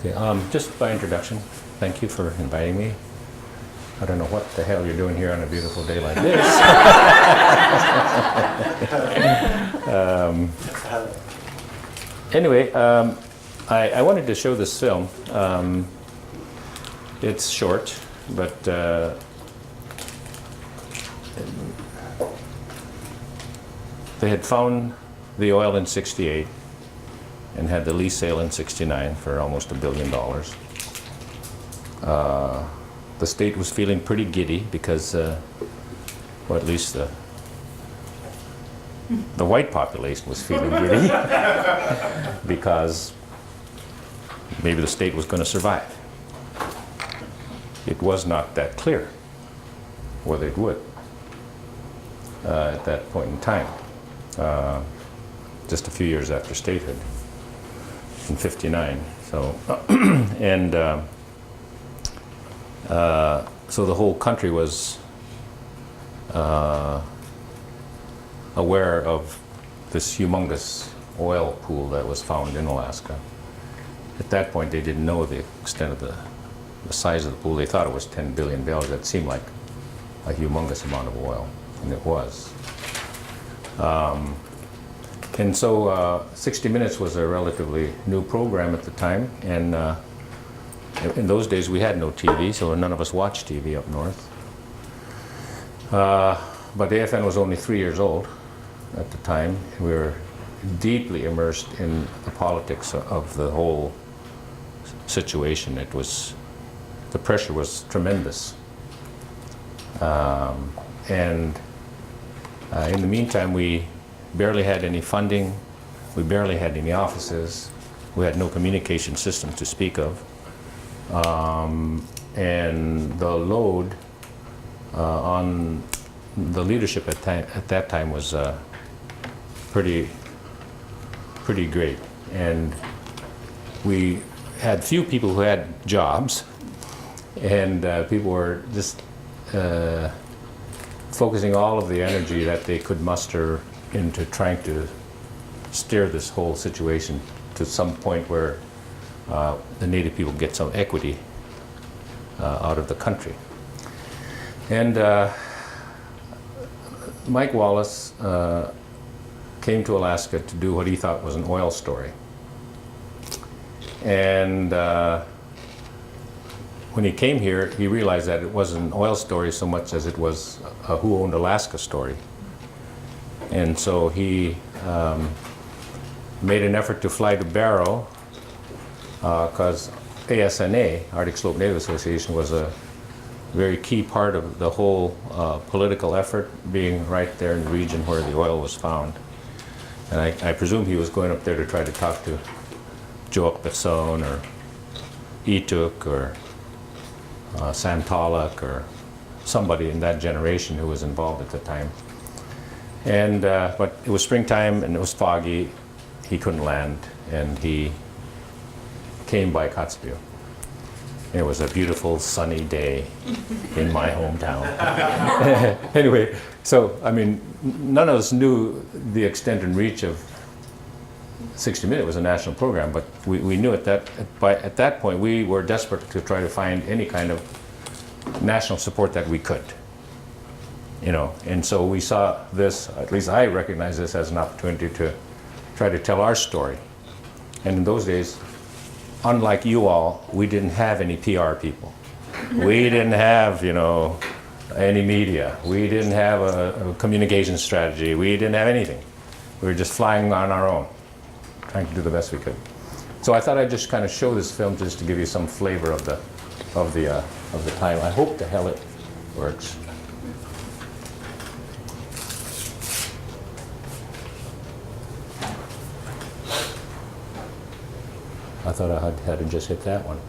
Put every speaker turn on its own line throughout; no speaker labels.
Okay, just by introduction, thank you for inviting me. I don't know what the hell you're doing here on a beautiful day like this. Anyway, I wanted to show this film. It's short, but they had found the oil in '68 and had the lease sale in '69 for almost $1 billion. The state was feeling pretty giddy because, well, at least the white population was feeling giddy because maybe the state was going to survive. It was not that clear whether it would at that point in time, just a few years after statehood in '59. So, and so the whole country was aware of this humongous oil pool that was found in Alaska. At that point, they didn't know the extent of the size of the pool. They thought it was 10 billion barrels. That seemed like a humongous amount of oil, and it was. And so 60 Minutes was a relatively new program at the time, and in those days we had no TV, so none of us watched TV up north. But AFN was only 3 years old at the time. We were deeply immersed in the politics of the whole situation. It was, the pressure was tremendous. And in the meantime, we barely had any funding. We barely had any offices. We had no communication system to speak of. And the load on the leadership at that time was pretty great. And we had few people who had jobs, and people were just focusing all of the energy that they could muster into trying to steer this whole situation to some point where the Native people get some equity out of the country. And Mike Wallace came to Alaska to do what he thought was an oil story. And when he came here, he realized that it wasn't an oil story so much as it was a Who Owned Alaska story. And so he made an effort to fly to Barrow, because ASNA, Arctic Slope Native Association, was a very key part of the whole political effort, being right there in the region where the oil was found. And I presume he was going up there to try to talk to Joak Besson or Ituk or Sam Tulloch or somebody in that generation who was involved at the time. And but it was springtime and it was foggy. He couldn't land, and he came by Kotzebue. It was a beautiful sunny day in my hometown. Anyway, so I mean, none of us knew the extent and reach of 60 Minutes. It was a national program, but we knew at that point we were desperate to try to find any kind of national support that we could. You know, and so we saw this, at least I recognized this as an opportunity to try to tell our story. And in those days, unlike you all, we didn't have any PR people. We didn't have, you know, any media. We didn't have a communication strategy. We didn't have anything. We were just flying on our own, trying to do the best we could. So I thought I'd just kind of show this film just to give you some flavor of the time. I hope the hell it works. I thought I had to just hit that one.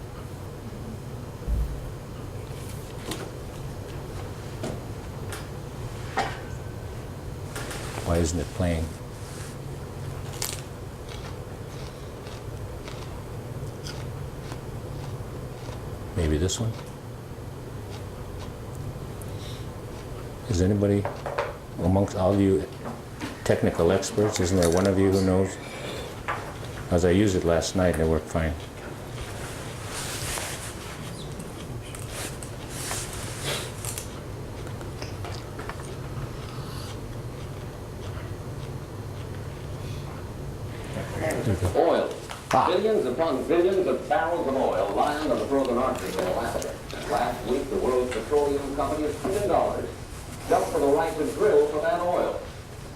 Why isn't it playing? Maybe this one? Is anybody amongst all you technical experts, isn't there one of you who knows? As I used it last night and it worked fine.
Oil. Billions upon billions of barrels of oil lying on the frozen Arctic in Alaska. Last week, the world's petroleum companies $1 trillion just for the right to drill for that oil.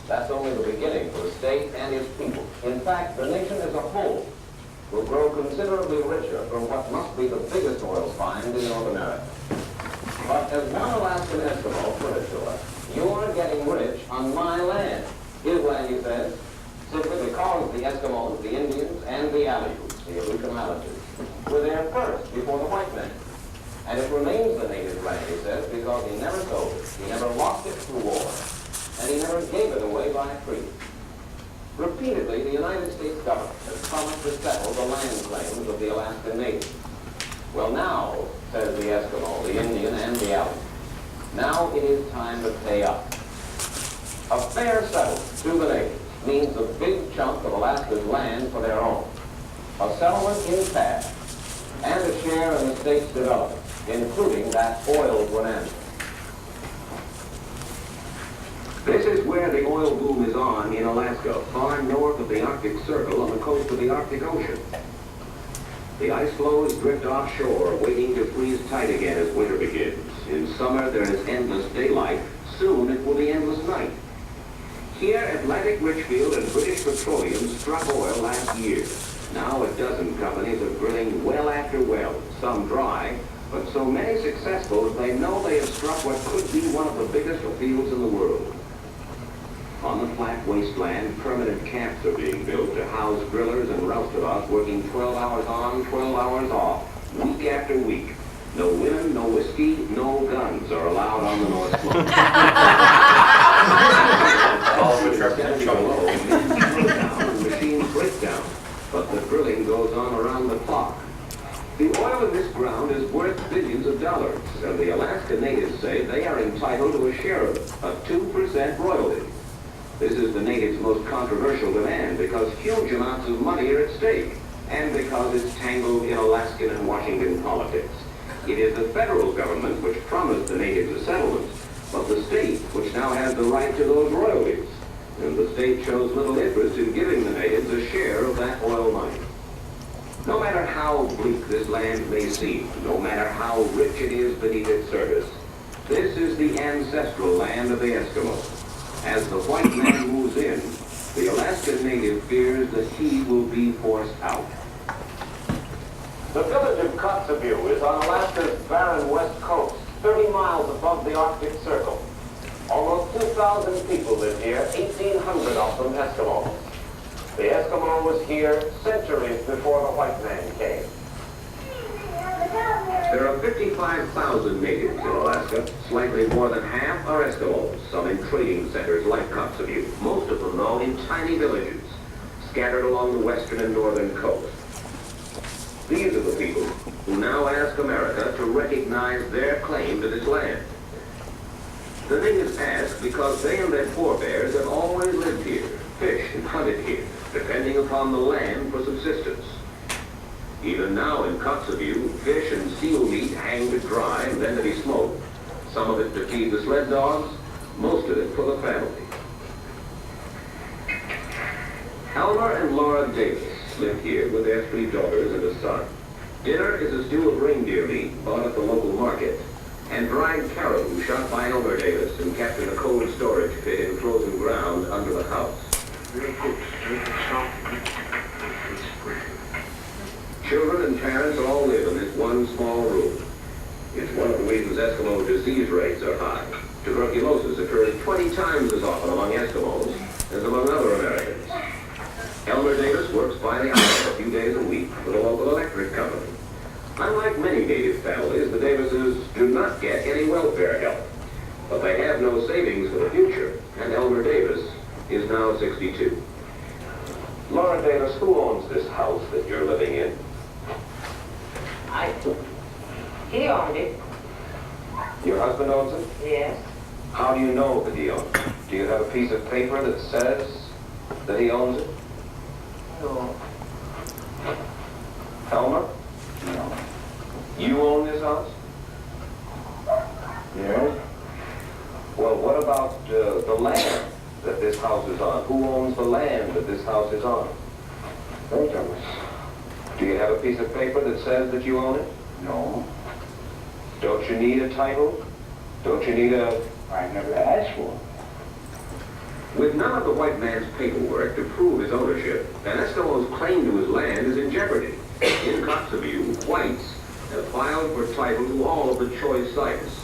That's only the beginning for the state and its people. In fact, the nation as a whole will grow considerably richer from what must be the biggest oil find in North America. But as one Alaskan Eskimo put it to us, you're getting rich on my land. His land, he says, simply because the Eskimos, the Indians, and the Aleuts, the Aleutians, were there first before the white men. And it remains the native land, he says, because he never sold it, he never lost it through war, and he never gave it away by treaty. Repeatedly, the United States government has promised to settle the land claims of the Alaskan natives. Well, now, says the Eskimo, the Indian, and the Aleut, now it is time to pay up. A fair settlement to the natives means a big chunk of Alaska's land for their own. A settlement in cash, and a share in the state's development, including that oil bonanza. This is where the oil boom is on in Alaska, far north of the Arctic Circle on the coast of the Arctic Ocean. The ice floes drift offshore, waiting to freeze tight again as winter begins. In summer, there is endless daylight. Soon, it will be endless night. Here, Atlantic Richfield and British Petroleum struck oil last year. Now a dozen companies are drilling well after well, some dry, but so many successful that they know they have struck what could be one of the biggest fields in the world. On the flat wasteland, permanent camps are being built to house drillers and roustabouts working 12 hours on, 12 hours off, week after week. No women, no whiskey, no guns are allowed on the North Slope. Machines break down, but the drilling goes on around the clock. The oil in this ground is worth billions of dollars, and the Alaska natives say they are entitled to a share of it, a 2% royalty. This is the natives' most controversial demand because huge amounts of money are at stake, and because it's tangled in Alaskan and Washington politics. It is the federal government which promised the natives a settlement, but the state which now has the right to those royalties. And the state shows little interest in giving the natives a share of that oil money. No matter how bleak this land may seem, no matter how rich it is beneath its surface, this is the ancestral land of the Eskimos. As the white man moves in, the Alaskan native fears that he will be forced out. The village of Kotzebue is on Alaska's barren west coast, 30 miles above the Arctic Circle. Almost 2,000 people live here, 1,800 of them Eskimos. The Eskimo was here centuries before the white man came. There are 55,000 natives in Alaska. Slightly more than half are Eskimos, some in trading centers like Kotzebue. Most of them, though, in tiny villages, scattered along the western and northern coast. These are the people who now ask America to recognize their claim to this land. The natives ask because they and their forebears have always lived here, fished and hunted here, depending upon the land for subsistence. Even now in Kotzebue, fish and seal meat hang to dry and then to be smoked. Some of it to feed the sled dogs, most of it for the family. Elmer and Laura Davis live here with their 3 daughters and a son. Dinner is a stew of reindeer meat bought at the local market, and dried caribou shot by Elmer Davis and kept in a cold storage pit in frozen ground under the house. Children and parents all live in this one small room. It's one of the reasons Eskimo disease rates are high. Tuberculosis occurs 20 times as often among Eskimos as among other Americans. Elmer Davis works by the hour a few days a week for the local electric company. Unlike many native families, the Davises do not get any welfare help. But they have no savings for the future, and Elmer Davis is now 62. Laura Davis, who owns this house that you're living in?
I do. He owned it.
Your husband owns it?
Yes.
How do you know that he owns it? Do you have a piece of paper that says that he owns it?
No.
Elmer?
No.
You own this house?
Yes.
Well, what about the land that this house is on? Who owns the land that this house is on?
Both of us.
Do you have a piece of paper that says that you own it?
No,
Don't you need a title? Don't you need a...
I never asked for it.
With none of the white man's paperwork to prove his ownership, an Eskimo's claim to his land is in jeopardy. In Kotzebue, whites have filed for title to all of the choice sites.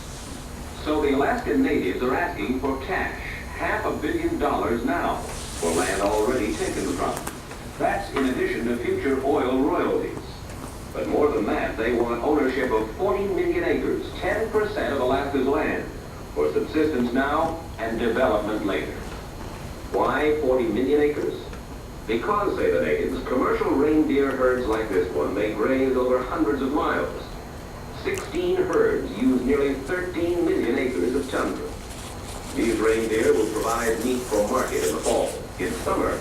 So the Alaskan natives are asking for cash, $500 million now, for land already taken from them. That's in addition to future oil royalties. But more than that, they want ownership of 40 million acres, 10% of Alaska's land, for subsistence now and development later. Why 40 million acres? Because, say the natives, commercial reindeer herds like this one may graze over hundreds of miles. 16 herds use nearly 13 million acres of tundra. These reindeer will provide meat for market in the fall. In summer,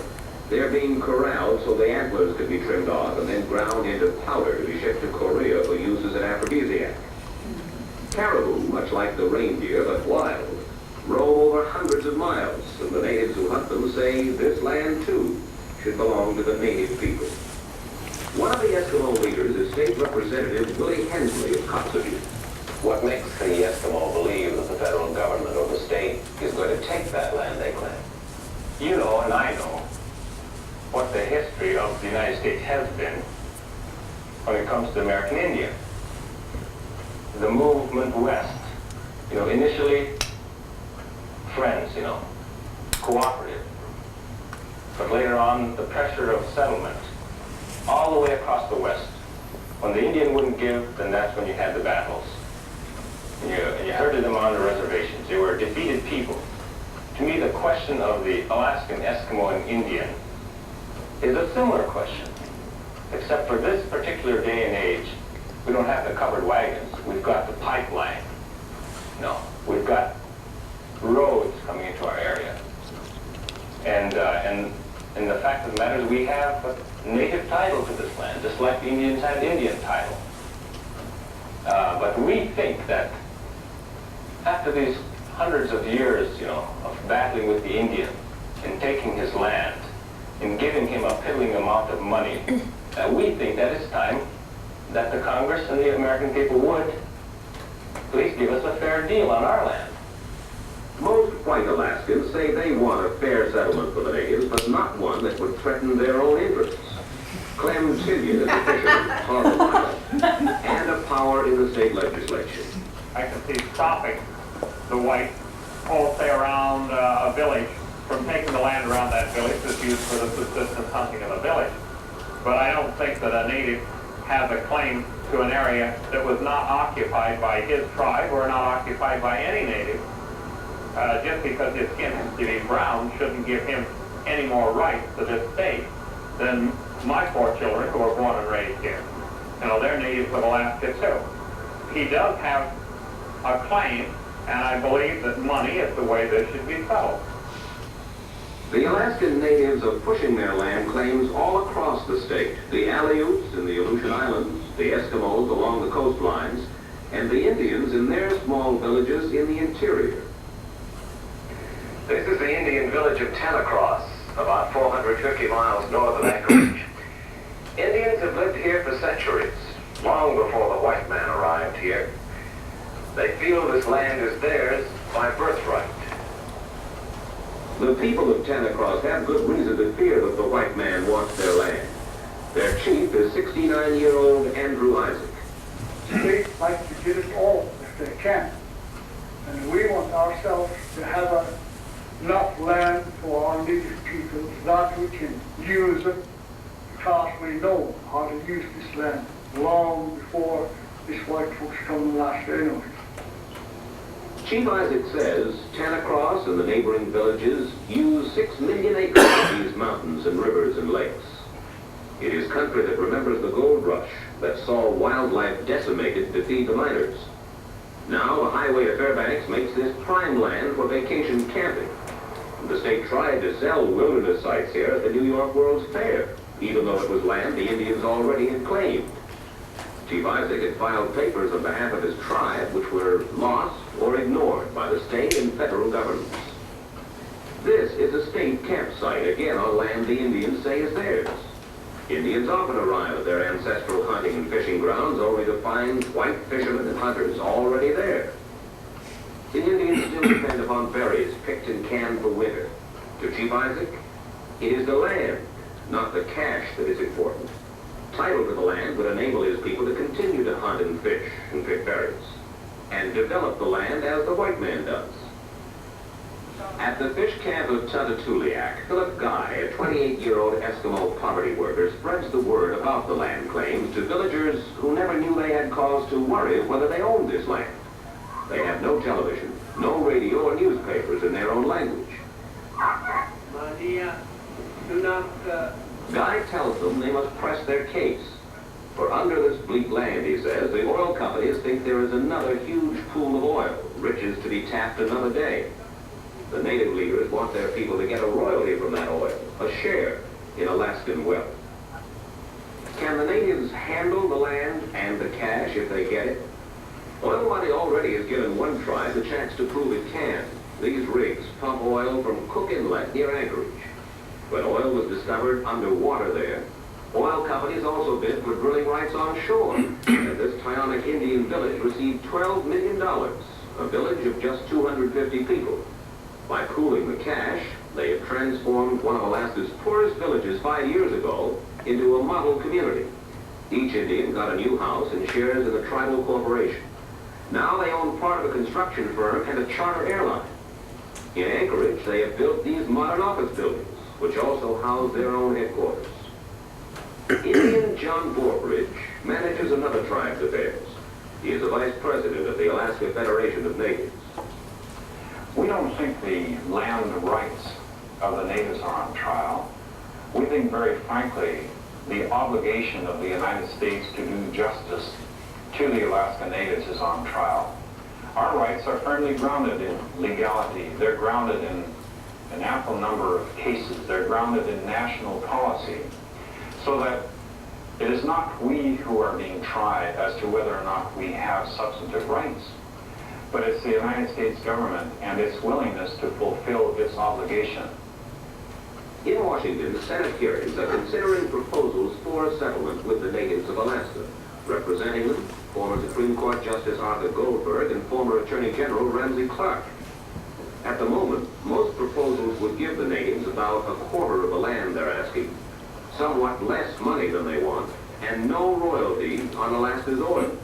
they're being corralled so the antlers can be trimmed off and then ground into powder to be shipped to Korea for use as an aphrodisiac. Caribou, much like the reindeer but wild, roam over hundreds of miles, and the natives who hunt them say this land, too, should belong to the native people. One of the Eskimo leaders is State Representative Willie Hensley of Kotzebue. What makes the Eskimo believe that the federal government or the state is going to take that land they claim?
You know, and I know, what the history of the United States has been when it comes to American Indian. The movement west, initially friends, cooperative. But later on, the pressure of settlement all the way across the west. When the Indian wouldn't give, then that's when you had the battles. And you herded them on the reservations. They were defeated people. To me, the question of the Alaskan, Eskimo, and Indian is a similar question. Except for this particular day and age, we don't have the covered wagons. We've got the pipeline. No, we've got roads coming into our area. And the fact of the matter is we have a native title to this land, just like the Indians had Indian title. But we think that after these hundreds of years, of battling with the Indian and taking his land and giving him a piddling amount of money, we think that it's time that the Congress and the American people would please give us a fair deal on our land.
Most white Alaskans say they want a fair settlement for the natives, but not one that would threaten their own interests. Clem Tillion is a fisherman, Harlem, and a power in the state legislature.
I can see stopping the whites all say around a village from taking the land around that village that's used for the subsistence hunting of the village. But I don't think that a native has a claim to an area that was not occupied by his tribe or not occupied by any native. Just because his skin is getting brown shouldn't give him any more rights to this state than my 4 children who were born and raised here. They're natives of Alaska too. He does have a claim, and I believe that money is the way this should be settled.
The Alaskan natives are pushing their land claims all across the state. The Aleuts in the Aleutian Islands, the Eskimos along the coastlines, and the Indians in their small villages in the interior.
This is the Indian village of Tanacross, about 450 miles north of Anchorage. Indians have lived here for centuries, long before the white man arrived here. They feel this land is theirs by birthright.
The people of Tanacross have good reason to fear that the white man wants their land. Their chief is 69-year-old Andrew Isaac.
They like to get it all if they can. And we want ourselves to have enough land for our native people that we can use it because we know how to use this land long before these white folks come and last anyway.
Chief Isaac says Tanacross and the neighboring villages use 6 million acres of these mountains and rivers and lakes. It is country that remembers the gold rush that saw wildlife decimated to feed the miners. Now the highway to Fairbanks makes this prime land for vacation camping. The state tried to sell wilderness sites here at the New York World's Fair, even though it was land the Indians already had claimed. Chief Isaac had filed papers on behalf of his tribe which were lost or ignored by the state and federal governments. This is a state campsite, again on land the Indians say is theirs. Indians often arrive at their ancestral hunting and fishing grounds only to find white fishermen and hunters already there. The Indians still depend upon berries picked and canned for winter. To Chief Isaac, it is the land, not the cash, that is important. Title to the land would enable his people to continue to hunt and fish and pick berries, and develop the land as the white man does. At the fish camp of Tuttatuliak, Philip Guy, a 28-year-old Eskimo poverty worker, spreads the word about the land claims to villagers who never knew they had cause to worry whether they owned this land. They have no television, no radio or newspapers in their own language. Guy tells them they must press their case. For under this bleak land, he says, the oil companies think there is another huge pool of oil, riches to be tapped another day. The native leaders want their people to get a royalty from that oil, a share in Alaskan wealth. Can the natives handle the land and the cash if they get it? Oil money already has given one tribe the chance to prove it can. These rigs pump oil from Cook Inlet near Anchorage. When oil was discovered underwater there, oil companies also bid for drilling rights on shore. And this Tyonic Indian village received $12 million, a village of just 250 people. By pooling the cash, they have transformed one of Alaska's poorest villages 5 years ago into a model community. Each Indian got a new house and shares in a tribal corporation. Now they own part of a construction firm and a charter airline. In Anchorage, they have built these modern office buildings, which also house their own headquarters. Indian John Borbridge manages another tribe's affairs. He is the vice president of the Alaska Federation of Natives.
We don't think the land rights of the natives are on trial. We think, very frankly, the obligation of the United States to do justice to the Alaska natives is on trial. Our rights are firmly grounded in legality. They're grounded in an ample number of cases. They're grounded in national policy. So that it is not we who are being tried as to whether or not we have substantive rights, but it's the United States government and its willingness to fulfill its obligation.
In Washington, the Senate hearings are considering proposals for a settlement with the natives of Alaska. Representing them, former Supreme Court Justice Arthur Goldberg and former Attorney General Ramsey Clark. At the moment, most proposals would give the natives about a quarter of the land they're asking, somewhat less money than they want, and no royalty on Alaska's oil.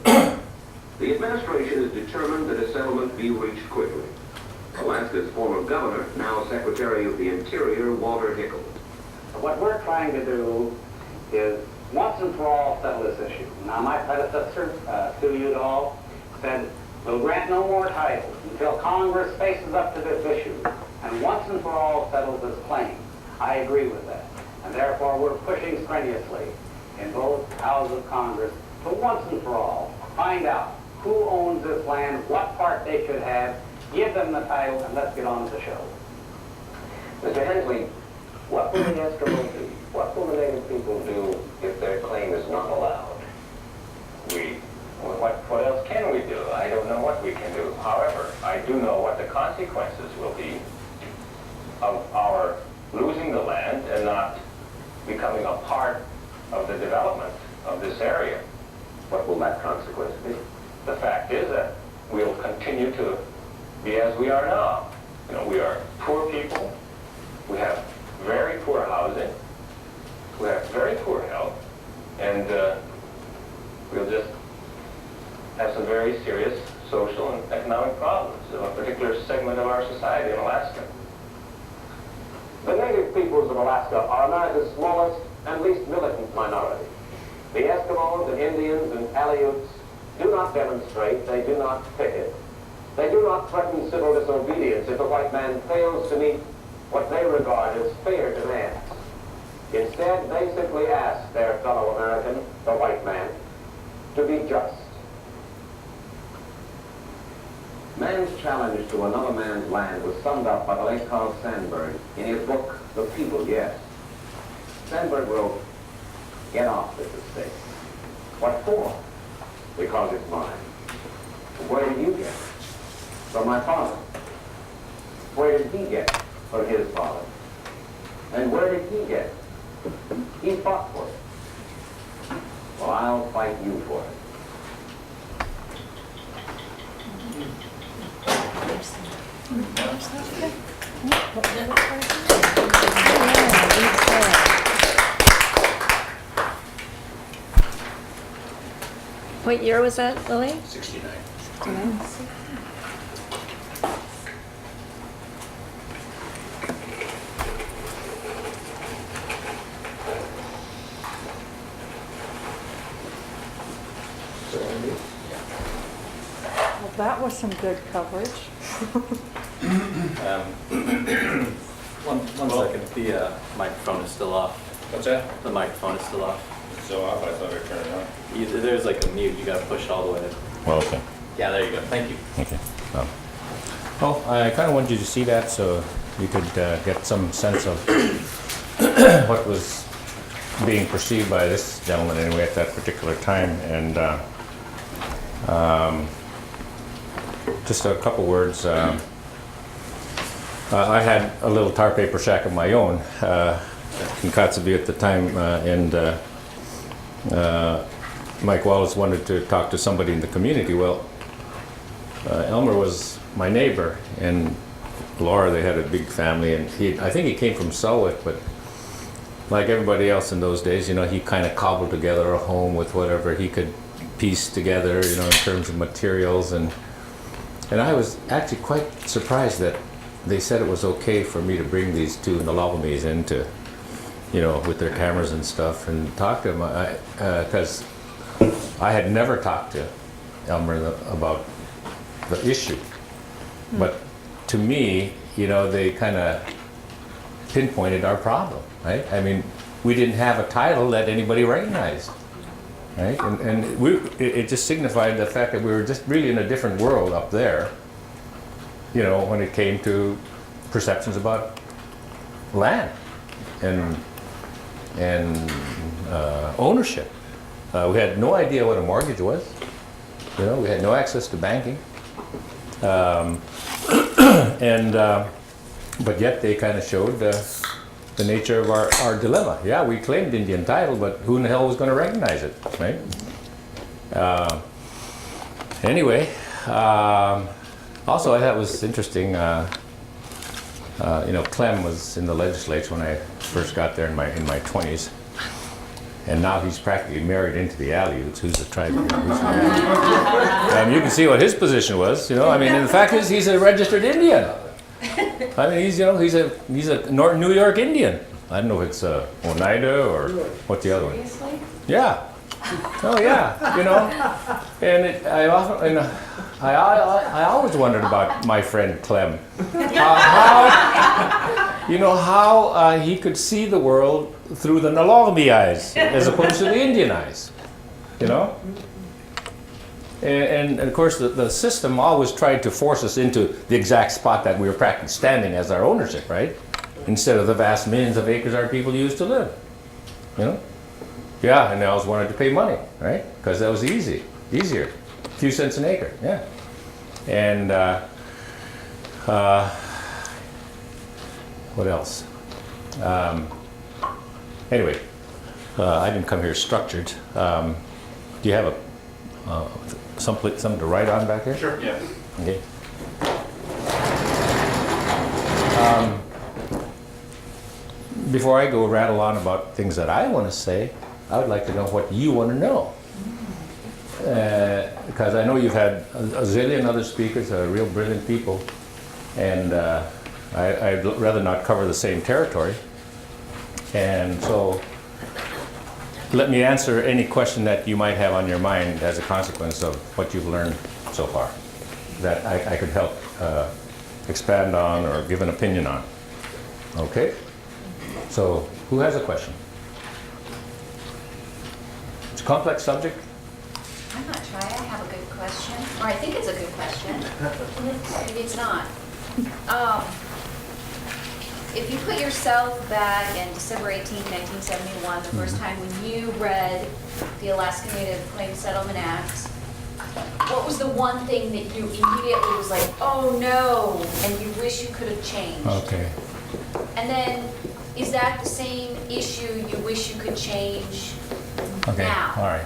The administration is determined that a settlement be reached quickly. Alaska's former governor, now Secretary of the Interior, Walter Hickel.
What we're trying to do is once and for all settle this issue. Now, my predecessor, Sue Udall, said, we'll grant no more titles until Congress faces up to this issue and once and for all settles this claim. I agree with that. And therefore, we're pushing strenuously in both houses of Congress to once and for all find out who owns this land, what part they should have, give them the title, and let's get on with the show.
Mr. Hensley, what will the Eskimos do? What will the native people do if their claim is not allowed?
What else can we do? I don't know what we can do. However, I do know what the consequences will be of our losing the land and not becoming a part of the development of this area.
What will that consequence be?
The fact is that we'll continue to be as we are now. You know, we are poor people. We have very poor housing. We have very poor health. And we'll just have some very serious social and economic problems of a particular segment of our society in Alaska.
The native peoples of Alaska are America's smallest and least militant minority. The Eskimos and Indians and Aleuts do not demonstrate, they do not picket. They do not threaten civil disobedience if the white man fails to meet what they regard as fair demands. Instead, they simply ask their fellow American, the white man, to be just. Man's challenge to another man's land was summed up by the late Carl Sandburg in his book, The People, Yes. Sandburg wrote, "Get off this estate." What for? Because it's mine. Where did you get it? From my father. Where did he get it? From his father. And where did he get it? He fought for it. well, I'll fight you for it.
What year was that, Lily?
69.
Well, that was some good coverage.
One second, the microphone is still off.
What's that?
The microphone is still off.
So off, I thought I turned it on.
There's like a mute, you gotta push it all the way.
Well, okay.
Yeah, there you go, thank you.
Okay. Well, I kind of wanted you to see that so you could get some sense of what was being perceived by this gentleman anyway at that particular time. And just a couple words. I had a little tar paper shack of my own in Kotzebue at the time, and Mike Wallace wanted to talk to somebody in the community. Well, Elmer was my neighbor, and Laura, they had a big family, and I think he came from Selwick, but like everybody else in those days, you know, he kind of cobbled together a home with whatever he could piece together, you know, in terms of materials, and I was actually quite surprised that they said it was okay for me to bring these two Nalavamis into, you know, with their cameras and stuff, and talk to them, because I had never talked to Elmer about the issue. But to me, you know, they kind of pinpointed our problem, right? I mean, we didn't have a title that anybody recognized, right? And it just signified the fact that we were just really in a different world up there, you know, when it came to perceptions about land and ownership. We had no idea what a mortgage was. You know, we had no access to banking. But yet they kind of showed the nature of our dilemma. Yeah, we claimed Indian title, but who in the hell was going to recognize it, right? Anyway, also I thought it was interesting, you know, Clem was in the legislature when I first got there in my 20s. And now he's practically married into the Aleuts, who's a tribe. You can see what his position was, you know. I mean, and the fact is, he's a registered Indian. I mean, he's, you know, he's a Northern New York Indian. I don't know if it's Oneida or what's the other one.
Seriously?
Yeah. Oh yeah. You know, and I always wondered about my friend Clem. How he could see the world through the Nalogami eyes as opposed to the Indian eyes, you know? And of course the system always tried to force us into the exact spot that we were practically standing as our ownership, right? Instead of the vast millions of acres our people used to live, you know? Yeah, and they always wanted to pay money, right? Because that was easier, a few cents an acre, yeah. And what else? Anyway, I didn't come here structured. Do you have something to write on back here?
Sure, yeah.
Okay. Before I go rattle on about things that I want to say, I would like to know what you want to know. Because I know you've had a zillion other speakers, real brilliant people, and I'd rather not cover the same territory. And so let me answer any question that you might have on your mind as a consequence of what you've learned so far that I could help expand on or give an opinion on. Okay? So who has a question? It's a complex subject.
I'm not sure. I have a good question, or I think it's a good question. Maybe it's not. If you put yourself back in December 18, 1971, the first time when you read the Alaska Native Claims Settlement Act, what was the one thing that you immediately was like, oh no, and you wish you could have changed?
Okay.
And then, is that the same issue you wish you could change
Okay,
Now.
all right.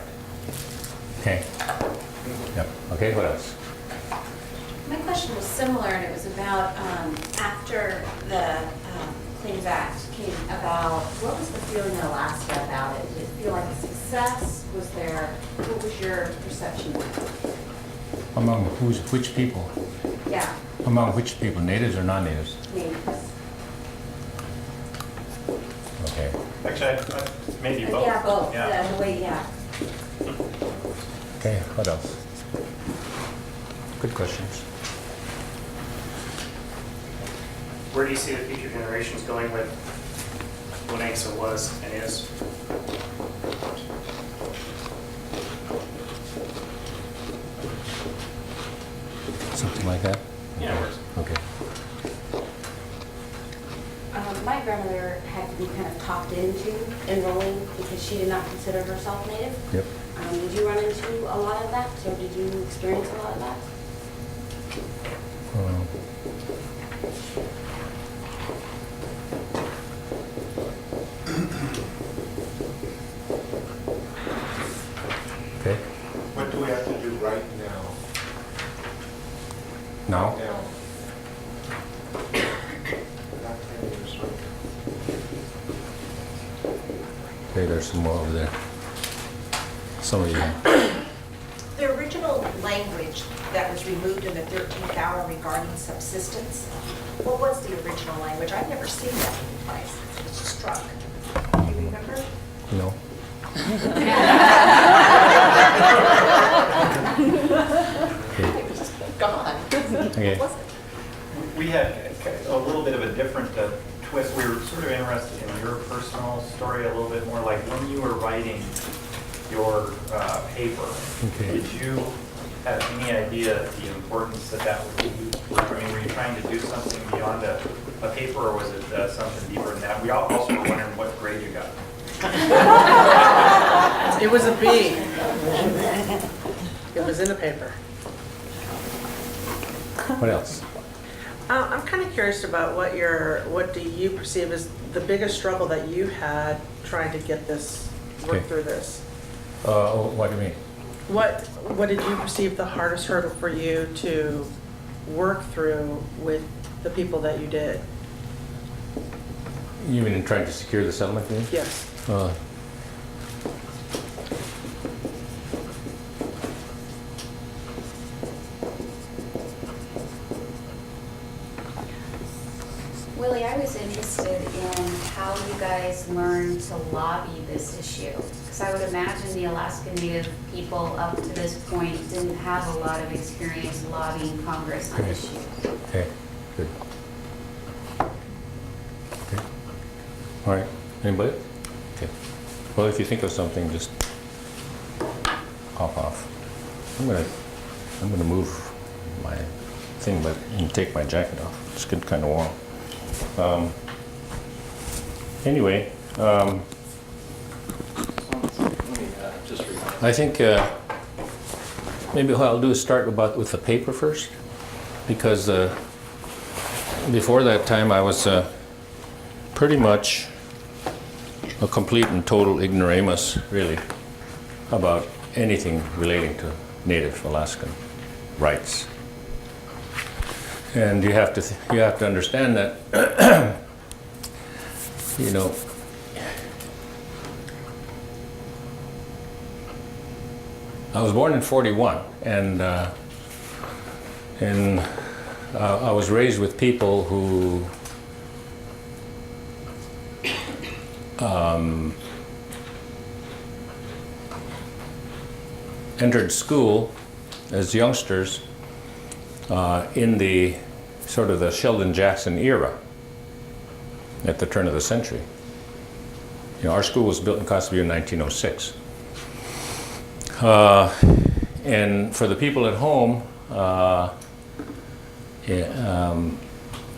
Okay. Yep. Okay, what else?
My question was similar, and it was about after the Claims Act came about, what was the feeling in Alaska about it? Did it feel like a success? What was your perception of it?
Among which people?
Yeah,
Among which people, natives or non-natives?
natives.
Okay.
Actually, maybe both.
Yeah, both,
Yeah.
the way, yeah.
Okay, what else? Good questions.
Where do you see the future generations going with what ANCSA was and is?
Something like that?
Yeah, it works.
Okay.
My grandmother had to be kind of talked into enrolling because she did not consider herself native.
Yep.
Did you run into a lot of that? So did you experience a lot of that?
Okay.
What do we have to do right now?
Now?
Now. Not 10 years right
Okay, there's some more over there. Some of you.
The original language that was removed in the 13th hour regarding subsistence, what was the original language? I've never seen that in place. It's struck. Do you remember?
No.
It was just gone.
Okay.
What was it?
We had a little bit of a different twist. We were sort of interested in your personal story a little bit more, like when you were writing your paper,
Okay.
did you have any idea the importance that would be? I mean, were you trying to do something beyond a paper, or was it something deeper than that? We all also were wondering what grade you got.
It was a B. It was in the paper.
What else?
I'm kind of curious about what do you perceive as the biggest struggle that you had trying to get this, work
Okay.
through this?
What do you mean?
What did you perceive the hardest hurdle for you to work through with the people that you did?
You mean in trying to secure the settlement? You mean?
Yes.
Willie, I was interested in how you guys learned to lobby this issue. Because I would imagine the Alaska Native people up to this point didn't have a lot of experience lobbying Congress on issues.
Okay, good. Okay. All right, anybody? Okay. Well, if you think of something, just hop off. I'm gonna move my thing, but and take my jacket off. It's getting kind of warm. Anyway, I think maybe what I'll do is start with the paper first, because before that time I was pretty much a complete and total ignoramus, really, about anything relating to Native Alaskan rights. And you have to understand that, you know, I was born in '41, and I was raised with people who entered school as youngsters in the sort of the Sheldon Jackson era at the turn of the century. You know, our school was built in Kotzebue in 1906. And for the people at home,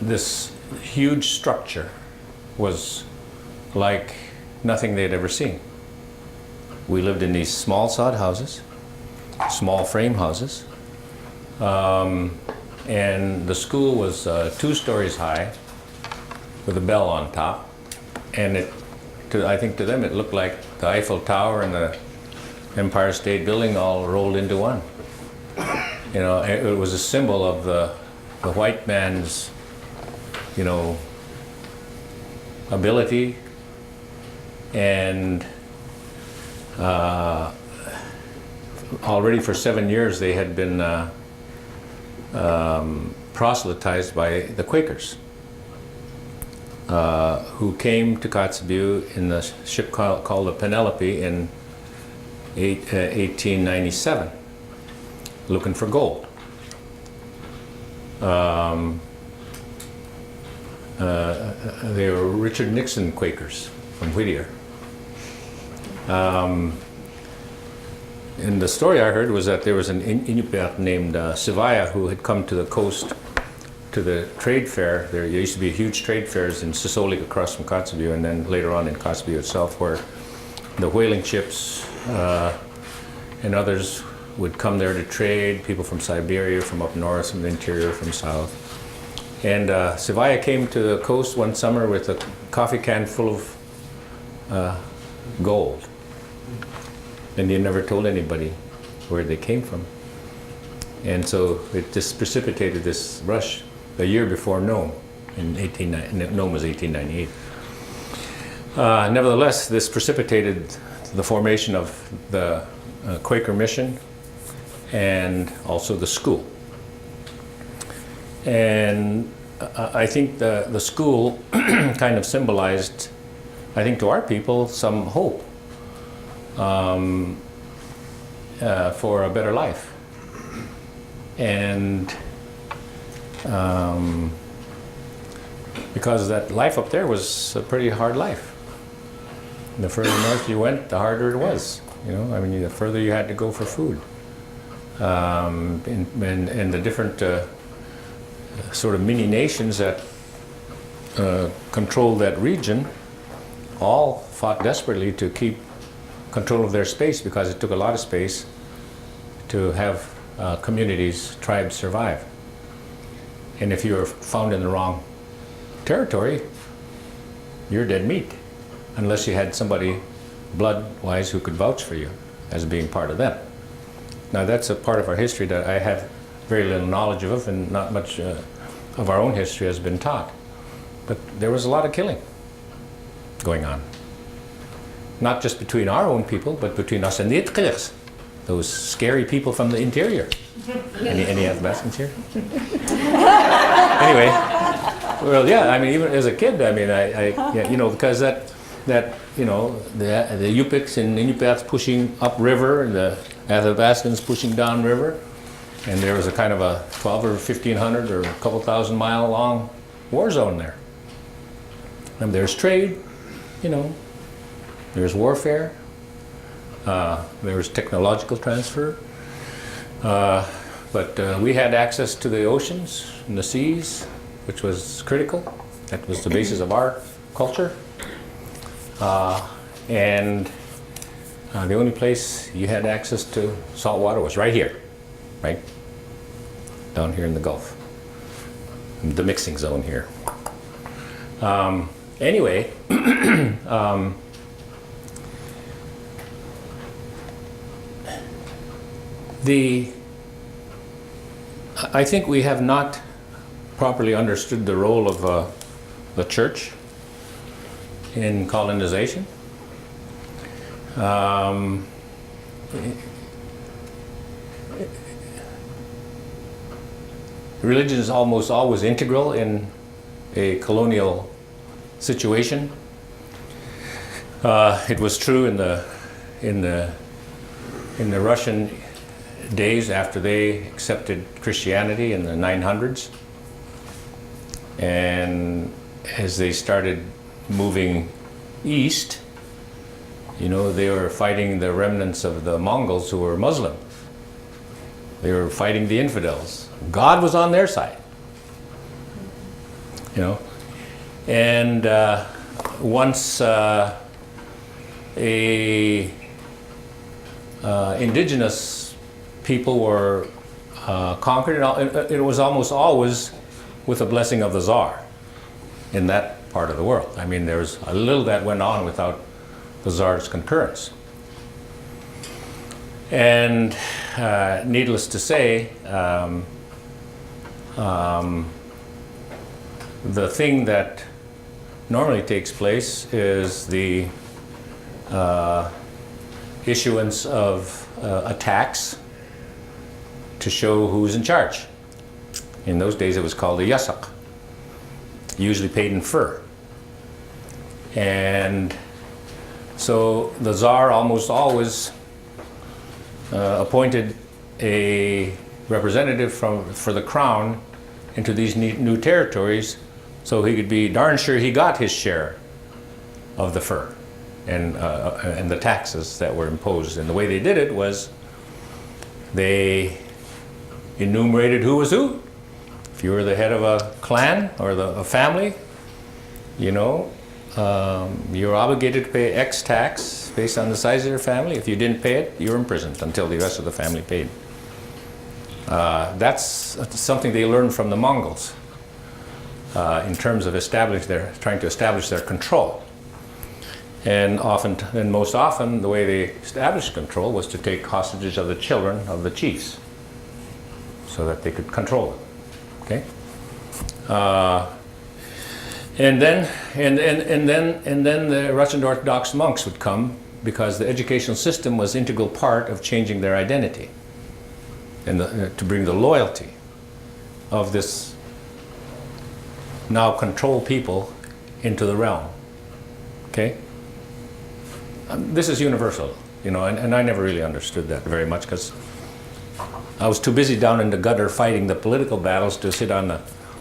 this huge structure was like nothing they'd ever seen. We lived in these small sod houses, small frame houses, and the school was 2 stories high with a bell on top, and I think to them it looked like the Eiffel Tower and the Empire State Building all rolled into one. You know, it was a symbol of the white man's, you know, ability, and already for 7 years they had been proselytized by the Quakers, who came to Kotzebue in the ship called the Penelope in 1897, looking for gold. They were Richard Nixon Quakers from Whittier. And the story I heard was that there was an Inupiat named Sivaya who had come to the coast to the trade fair. There used to be huge trade fairs in Sisolik across from Kotzebue, and then later on in Kotzebue itself, where the whaling ships and others would come there to trade, people from Siberia, from up north, from the interior, from south. And Sivaya came to the coast one summer with a coffee can full of gold. And he never told anybody where they came from. And so it just precipitated this rush a year before Nome, Nome was 1898. Nevertheless, this precipitated the formation of the Quaker mission and also the school. And I think the school kind of symbolized, I think to our people, some hope for a better life. And because that life up there was a pretty hard life. The further north you went, the harder it was. You know, I mean, the further you had to go for food. And the different sort of mini nations that controlled that region all fought desperately to keep control of their space, because it took a lot of space to have communities, tribes survive. And if you were found in the wrong territory, you're dead meat, unless you had somebody blood-wise who could vouch for you as being part of them. Now that's a part of our history that I have very little knowledge of, and not much of our own history has been taught. But there was a lot of killing going on. Not just between our own people, but between us and the Itkers, those scary people from the interior. Any Athabascans here? Anyway, well, yeah, I mean, even as a kid, I mean, yeah, you know, because that you know, the Yupiks and Inupiats pushing upriver, and the Athabascans pushing downriver, and there was a kind of a 12 or 1,500 or a couple thousand mile long war zone there. And there's trade, you know, there's warfare, there's technological transfer, but we had access to the oceans and the seas, which was critical. That was the basis of our culture. And the only place you had access to salt water was right here, right? Down here in the Gulf, the mixing zone here. Anyway, I think we have not properly understood the role of the church in colonization. Religion is almost always integral in a colonial situation. It was true in the Russian days after they accepted Christianity in the 900s, and as they started moving east, you know, they were fighting the remnants of the Mongols who were Muslim. They were fighting the infidels. God was on their side, you know. And once indigenous people were conquered, it was almost always with the blessing of the Tsar in that part of the world. I mean, there was a little that went on without the Tsar's concurrence. And needless to say, the thing that normally takes place is the issuance of a tax to show who's in charge. In those days it was called a yasak, usually paid in fur. And so the Tsar almost always appointed a representative for the crown into these new territories, so he could be darn sure he got his share of the fur and the taxes that were imposed. And the way they did it was they enumerated who was who. If you were the head of a clan or a family, you know, you were obligated to pay X tax based on the size of your family. If you didn't pay it, you were imprisoned until the rest of the family paid. That's something they learned from the Mongols in terms of trying to establish their control. And most often, the way they established control was to take hostages of the children of the chiefs, so that they could control it. Okay. And then the Russian Orthodox monks would come, because the educational system was an integral part of changing their identity and to bring the loyalty of this now controlled people into the realm. Okay? This is universal, you know, and I never really understood that very much, because I was too busy down in the gutter fighting the political battles to sit on the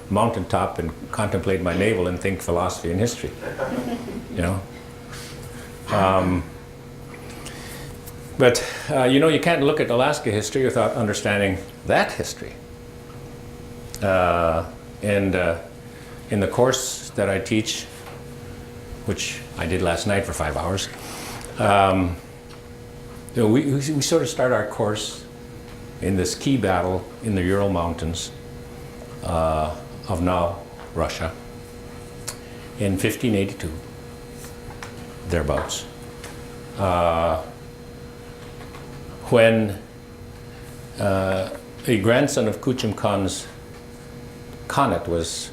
mountaintop and contemplate my navel and think philosophy and history, you know. But you know, you can't look at Alaska history without understanding that history. And in the course that I teach, which I did last night for 5 hours, you know, we sort of start our course in this key battle in the Ural Mountains of now Russia in 1582, thereabouts, when a grandson of Kuchum Khan's Khanate was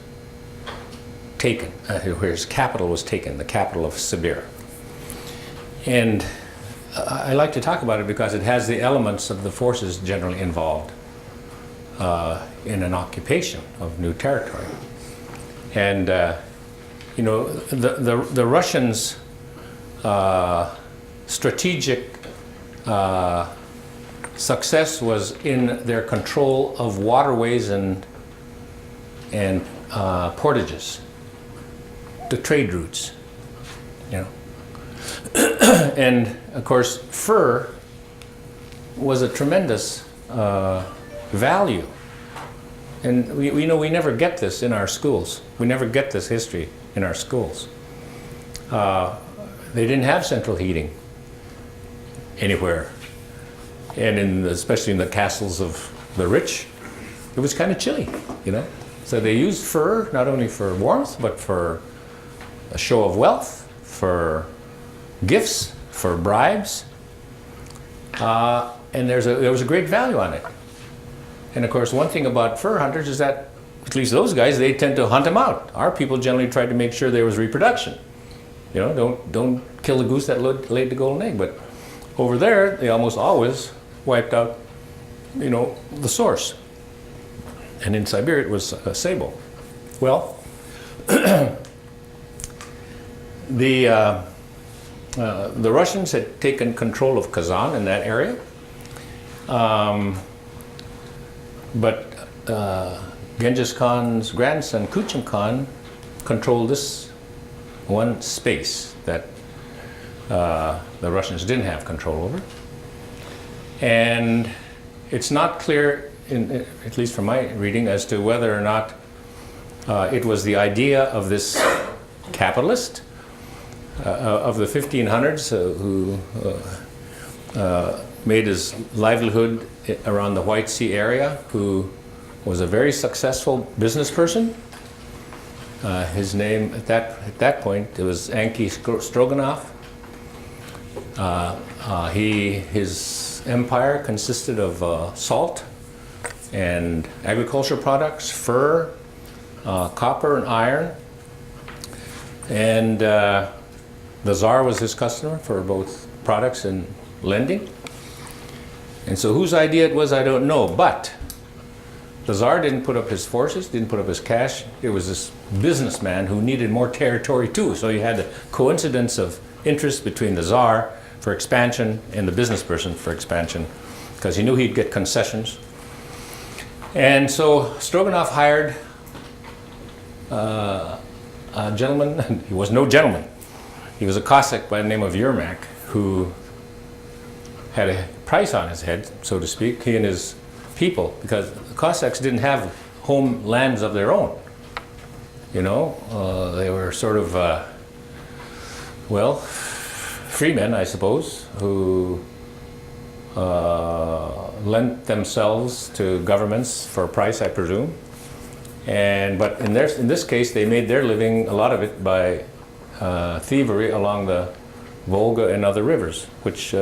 taken, where his capital was taken, the capital of Sibir. And I like to talk about it because it has the elements of the forces generally involved in an occupation of new territory. And you know, the Russians' strategic success was in their control of waterways and portages, the trade routes, you know. And of course, fur was a tremendous value. And we know we never get this in our schools. We never get this history in our schools. They didn't have central heating anywhere. And especially in the castles of the rich, it was kind of chilly, you know. So they used fur not only for warmth, but for a show of wealth, for gifts, for bribes. And there was a great value on it. And of course, one thing about fur hunters is that, at least those guys, they tend to hunt them out. Our people generally try to make sure there was reproduction. You know, don't kill the goose that laid the golden egg. But over there, they almost always wiped out, you know, the source. And in Siberia, it was sable. Well, the Russians had taken control of Kazan in that area. But Genghis Khan's grandson, Kuchum Khan, controlled this one space that the Russians didn't have control over. And it's not clear, at least from my reading, as to whether or not it was the idea of this capitalist of the 1500s who made his livelihood around the White Sea area, who was a very successful business person. His name at that point, it was Anki Stroganov. His empire consisted of salt and agricultural products, fur, copper and iron. And the Tsar was his customer for both products and lending. And so whose idea it was, I don't know. But the Tsar didn't put up his forces, didn't put up his cash. It was this businessman who needed more territory too. So you had the coincidence of interest between the Tsar for expansion and the business person for expansion, because he knew he'd get concessions. And so Stroganov hired a gentleman. He was no gentleman. He was a Cossack by the name of Yermak, who had a price on his head, so to speak, he and his people, because the Cossacks didn't have homelands of their own. You know, they were sort of, well, free men, I suppose, who lent themselves to governments for a price, I presume. But in this case, they made their living, a lot of it, by thievery along the Volga and other rivers, which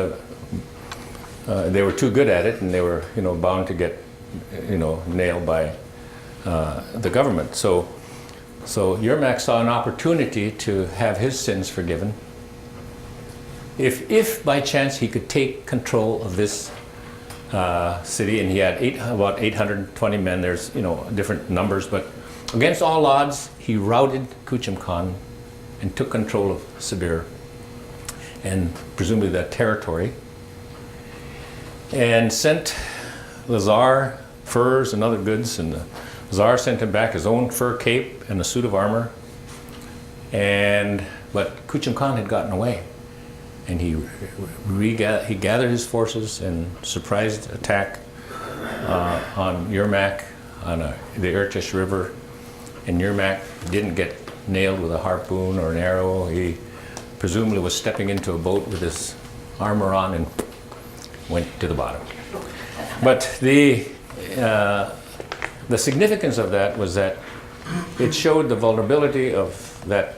they were too good at it, and they were, bound to get, nailed by the government. So Yermak saw an opportunity to have his sins forgiven, if by chance he could take control of this city, and he had about 820 men. There's different numbers, but against all odds, he routed Kuchum Khan and took control of Sibir and presumably that territory, and sent the Tsar furs and other goods, and the Tsar sent him back his own fur cape and a suit of armor. But Kuchum Khan had gotten away, and he gathered his forces and surprised attack on Yermak on the Irtysh River, and Yermak didn't get nailed with a harpoon or an arrow. He presumably was stepping into a boat with his armor on and went to the bottom. But the significance of that was that it showed the vulnerability of that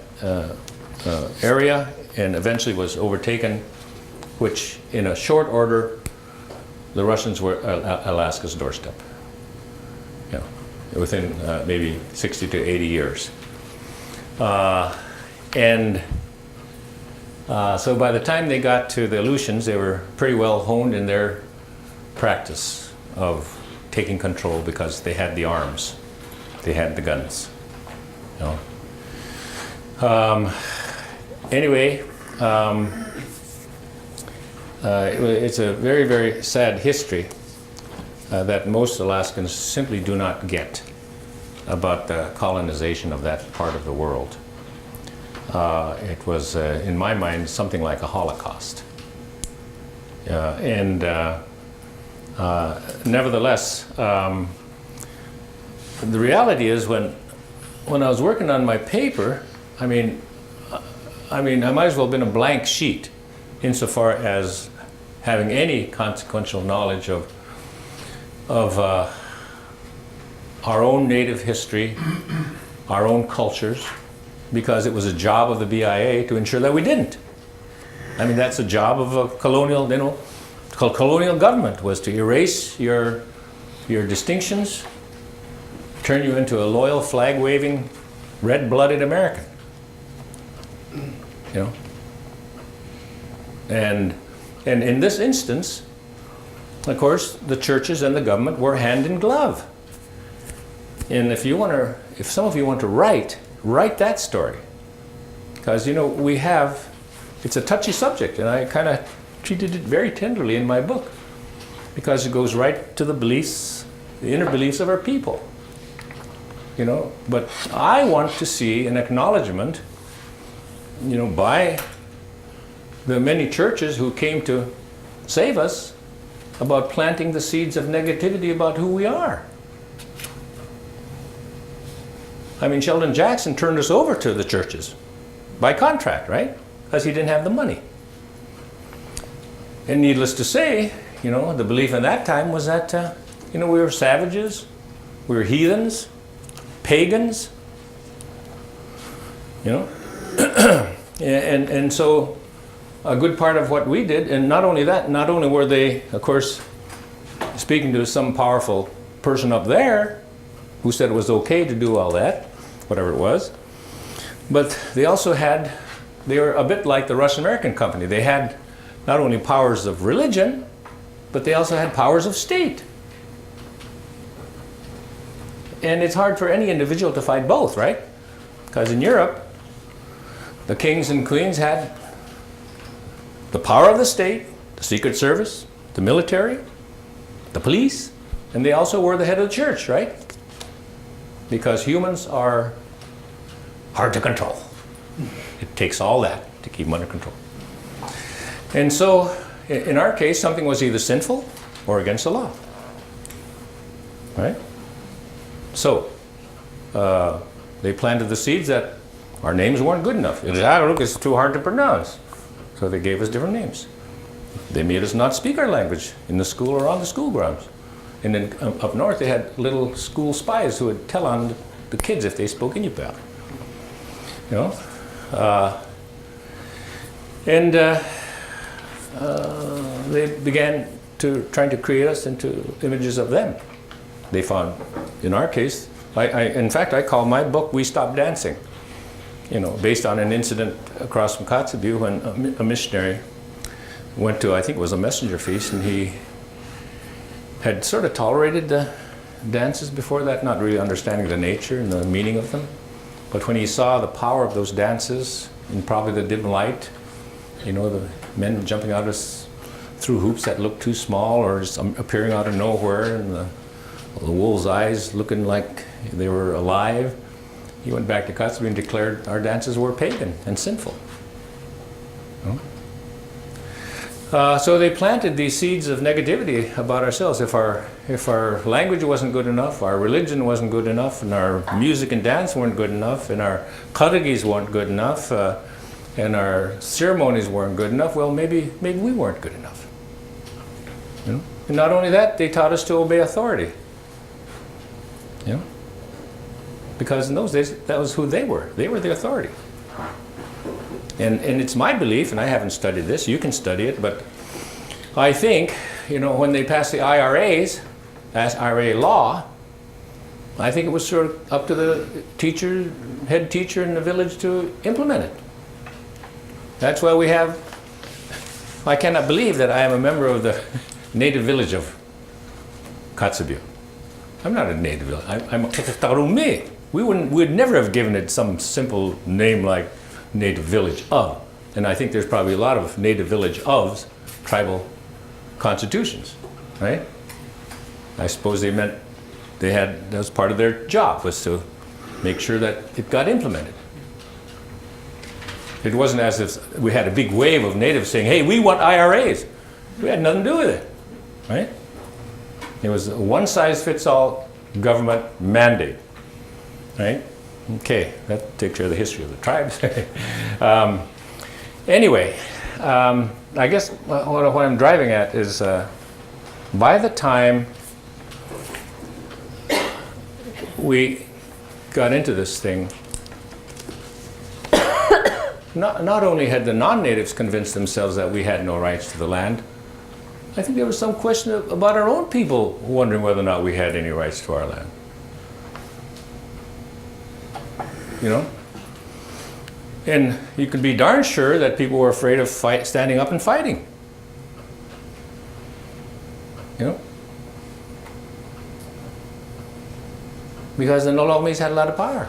area, and eventually was overtaken, which in a short order, the Russians were Alaska's doorstep. Within maybe 60 to 80 years. So by the time they got to the Aleutians, they were pretty well honed in their practice of taking control, because they had the arms, they had the guns. Anyway, it's a very, very sad history that most Alaskans simply do not get about the colonization of that part of the world. It was, in my mind, something like a Holocaust. Nevertheless, the reality is when I was working on my paper, I might as well have been a blank sheet insofar as having any consequential knowledge of our own native history, our own cultures, because it was a job of the BIA to ensure that we didn't. That's a job of a colonial, colonial government, was to erase your distinctions, turn you into a loyal, flag-waving, red-blooded American. And in this instance, of course, the churches and the government were hand in glove. And if some of you want to write that story, because it's a touchy subject, and I kind of treated it very tenderly in my book, because it goes right to the beliefs, the inner beliefs of our people. But I want to see an acknowledgement, by the many churches who came to save us, about planting the seeds of negativity about who we are. Sheldon Jackson turned us over to the churches by contract, right? Because he didn't have the money. And needless to say, the belief in that time was that, we were savages, we were heathens, pagans, and so a good part of what we did. And not only that, not only were they, of course, speaking to some powerful person up there who said it was okay to do all that, whatever it was, but they also had, they were a bit like the Russian-American company. They had not only powers of religion, but they also had powers of state. And it's hard for any individual to fight both, right? Because in Europe, the kings and queens had the power of the state, the secret service, the military, the police, and they also were the head of the church, right? Because humans are hard to control. It takes all that to keep them under control. And so, in our case, something was either sinful or against the law, right? So, they planted the seeds that our names weren't good enough. It's too hard to pronounce. So they gave us different names. They made us not speak our language in the school or on the school grounds. And then up north, they had little school spies who would tell on the kids if they spoke Inupiaq. You know? They began trying to create us into images of them. They found, in our case, in fact, I call my book "We Stopped Dancing," you know, based on an incident across from Kotzebue when a missionary went to, I think it was a messenger feast, and he had sort of tolerated the dances before that, not really understanding the nature and the meaning of them. But when he saw the power of those dances, and probably the dim light, you know, the men jumping out through hoops that looked too small or just appearing out of nowhere, and the wolves' eyes looking like they were alive, he went back to Kotzebue and declared our dances were pagan and sinful. So they planted these seeds of negativity about ourselves. If our language wasn't good enough, our religion wasn't good enough, and our music and dance weren't good enough, and our kadagis weren't good enough, and our ceremonies weren't good enough, well, maybe we weren't good enough. You know? And not only that, they taught us to obey authority. You know? Because in those days, that was who they were. They were the authority. And it's my belief, and I haven't studied this, you can study it, but I think, you know, when they passed the IRA law, I think it was sort of up to the head teacher in the village to implement it. That's why we have, I cannot believe that I am a member of the native village of Kotzebue. I'm not a native village, I'm a Tarume. We would never have given it some simple name like native village of. And I think there's probably a lot of native village ofs, tribal constitutions, right? I suppose they meant that was part of their job, was to make sure that it got implemented. It wasn't as if we had a big wave of natives saying, hey, we want IRAs. We had nothing to do with it, right? It was a one-size-fits-all government mandate, right? Okay, that takes care of the history of the tribes. Anyway, I guess what I'm driving at is by the time we got into this thing, not only had the non-natives convinced themselves that we had no rights to the land, I think there was some question about our own people wondering whether or not we had any rights to our land. You know? And you could be darn sure that people were afraid of standing up and fighting. You know? Because the Nolomis had a lot of power.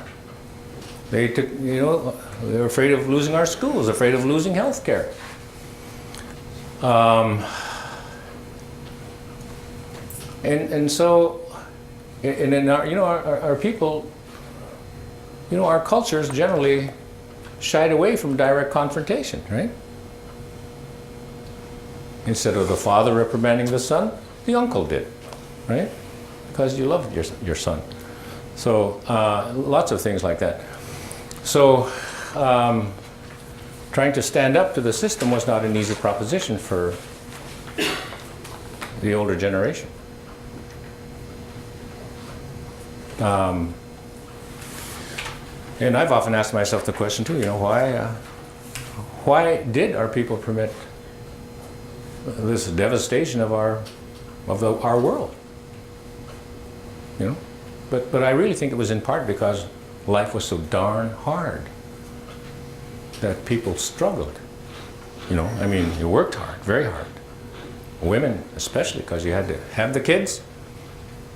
They took, you know, they were afraid of losing our schools, afraid of losing health care. And so, and in our, you know, our people, you know, our cultures generally shied away from direct confrontation, right? Instead of the father reprimanding the son, the uncle did, right? Because you loved your son. So lots of things like that. So trying to stand up to the system was not an easy proposition for the older generation. And I've often asked myself the question too, you know, why did our people permit this devastation of our world? You know, but I really think it was in part because life was so darn hard that people struggled. You know, I mean, you worked hard, very hard. Women especially, because you had to have the kids.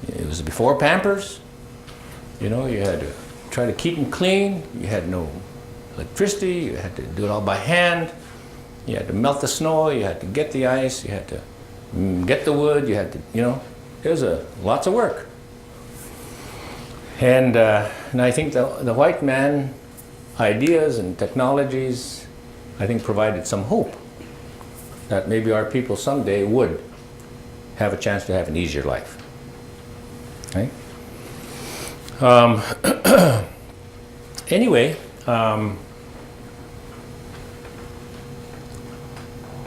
It was before Pampers. You know, you had to try to keep them clean. You had no electricity. You had to do it all by hand. You had to melt the snow. You had to get the ice. You had to get the wood. You had to, you know, it was lots of work. And I think the white man ideas and technologies, I think, provided some hope that maybe our people someday would have a chance to have an easier life. Right? Anyway,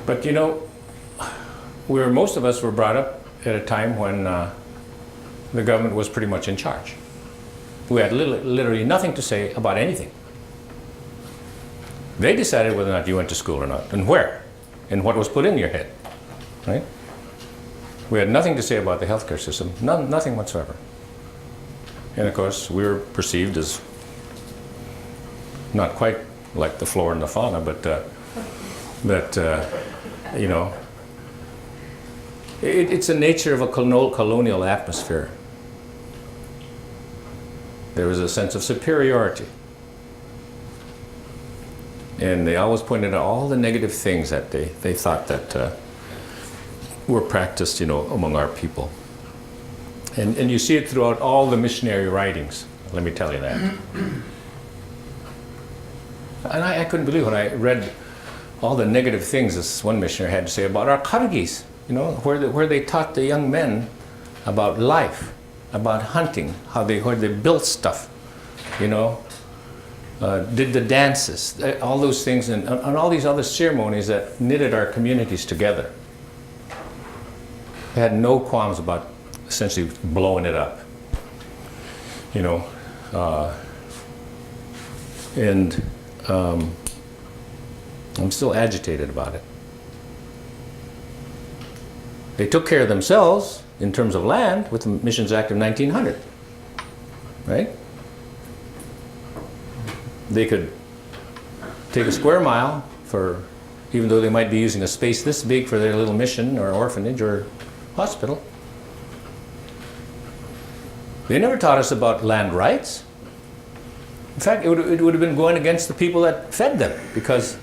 but you know, most of us were brought up at a time when the government was pretty much in charge. We had literally nothing to say about anything. They decided whether or not you went to school or not, and where, and what was put in your head, right? We had nothing to say about the healthcare system, nothing whatsoever. And of course, we were perceived as not quite like the flora and the fauna, but you know, it's the nature of a colonial atmosphere. There was a sense of superiority. And they always pointed out all the negative things that they thought that were practiced, you know, among our people. And you see it throughout all the missionary writings, let me tell you that. And I couldn't believe when I read all the negative things this one missionary had to say about our kargis, you know, where they taught the young men about life, about hunting, where they built stuff, you know, did the dances, all those things, and all these other ceremonies that knitted our communities together. They had no qualms about essentially blowing it up, you know, and I'm still agitated about it. They took care of themselves in terms of land with the Missions Act of 1900, right? They could take a square mile for, even though they might be using a space this big for their little mission or orphanage or hospital. They never taught us about land rights. In fact, it would have been going against the people that fed them, because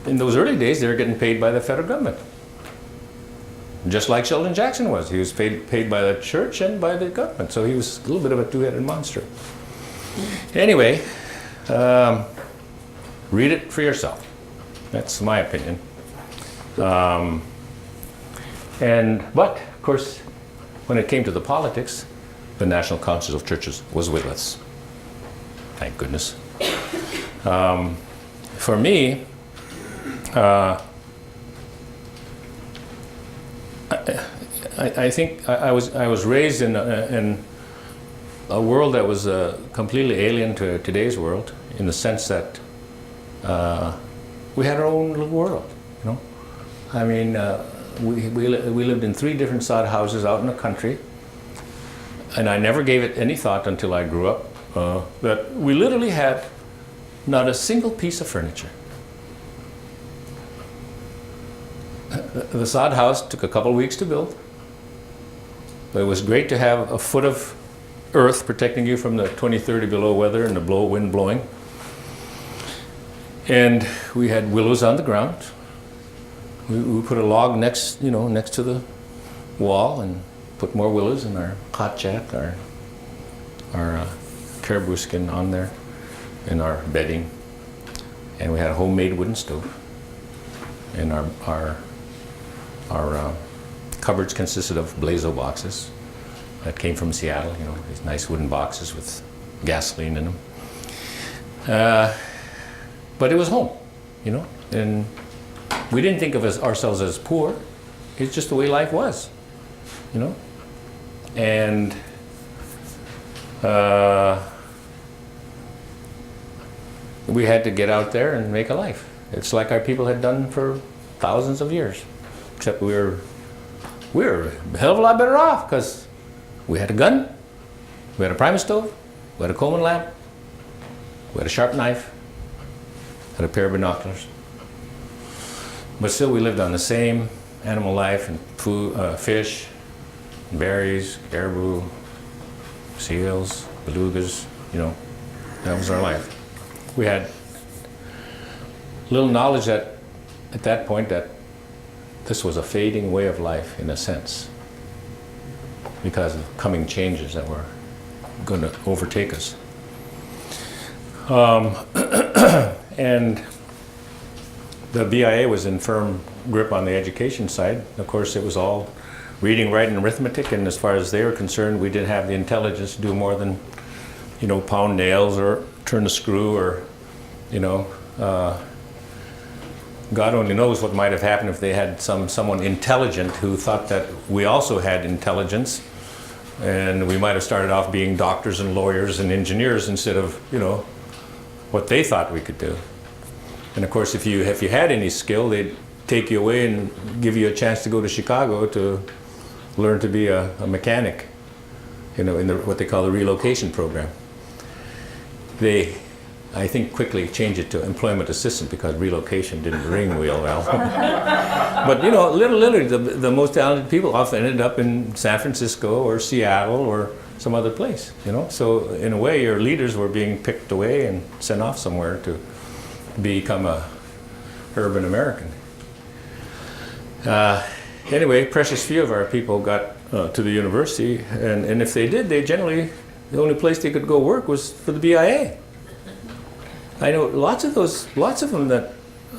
in those early days they were getting paid by the federal government. Just like Sheldon Jackson was. He was paid by the church and by the government, so he was a little bit of a two-headed monster. Anyway, read it for yourself. That's my opinion. But of course, when it came to the politics, the National Council of Churches was with us. Thank goodness. For me, I think I was raised in a world that was completely alien to today's world, in the sense that we had our own little world. You know, I mean, we lived in 3 different sod houses out in the country, and I never gave it any thought until I grew up that we literally had not a single piece of furniture. The sod house took a couple of weeks to build, but it was great to have a foot of earth protecting you from the 20, 30 below weather and the wind blowing. And we had willows on the ground. We put a log next to the wall and put more willows in our hot jack, our caribou skin on there, in our bedding. And we had a homemade wooden stove. And our cupboards consisted of Blazo boxes that came from Seattle, you know, these nice wooden boxes with gasoline in them. But it was home, you know, and we didn't think of ourselves as poor. It's just the way life was, you know. And we had to get out there and make a life. It's like our people had done for thousands of years, except we were a hell of a lot better off because we had a gun, we had a primus stove, we had a Coleman lamp, we had a sharp knife, had a pair of binoculars. But still we lived on the same animal life and food, fish, berries, caribou, seals, belugas, you know, that was our life. We had little knowledge at that point that this was a fading way of life in a sense because of coming changes that were going to overtake us. And the BIA was in firm grip on the education side. Of course, it was all reading, writing, arithmetic, and as far as they were concerned, we didn't have the intelligence to do more than, you know, pound nails or turn a screw or, you know, God only knows what might have happened if they had someone intelligent who thought that we also had intelligence, and we might have started off being doctors and lawyers and engineers instead of, you know, what they thought we could do. And of course, if you had any skill, they'd take you away and give you a chance to go to Chicago to learn to be a mechanic, you know, in what they call the relocation program. They, I think, quickly changed it to employment assistant because relocation didn't ring real well. But you know, literally, the most talented people often ended up in San Francisco or Seattle or some other place, you know. So in a way, your leaders were being picked away and sent off somewhere to become a urban American. Anyway, precious few of our people got to the university, and if they did, they generally, the only place they could go work was for the BIA. I know lots of them that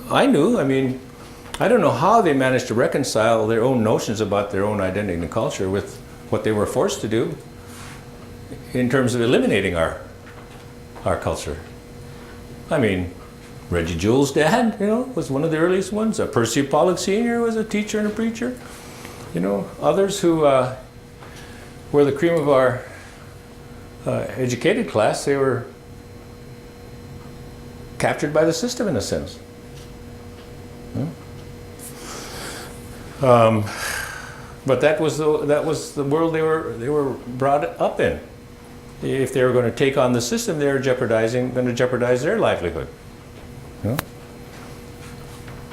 I knew. I mean, I don't know how they managed to reconcile their own notions about their own identity and culture with what they were forced to do in terms of eliminating our culture. I mean, Reggie Jewell's dad, you know, was one of the earliest ones. Percy Pollock Sr. was a teacher and a preacher. You know, others who were the cream of our educated class, they were captured by the system in a sense. But that was the world they were brought up in. If they were going to take on the system, they were going to jeopardize their livelihood. You know?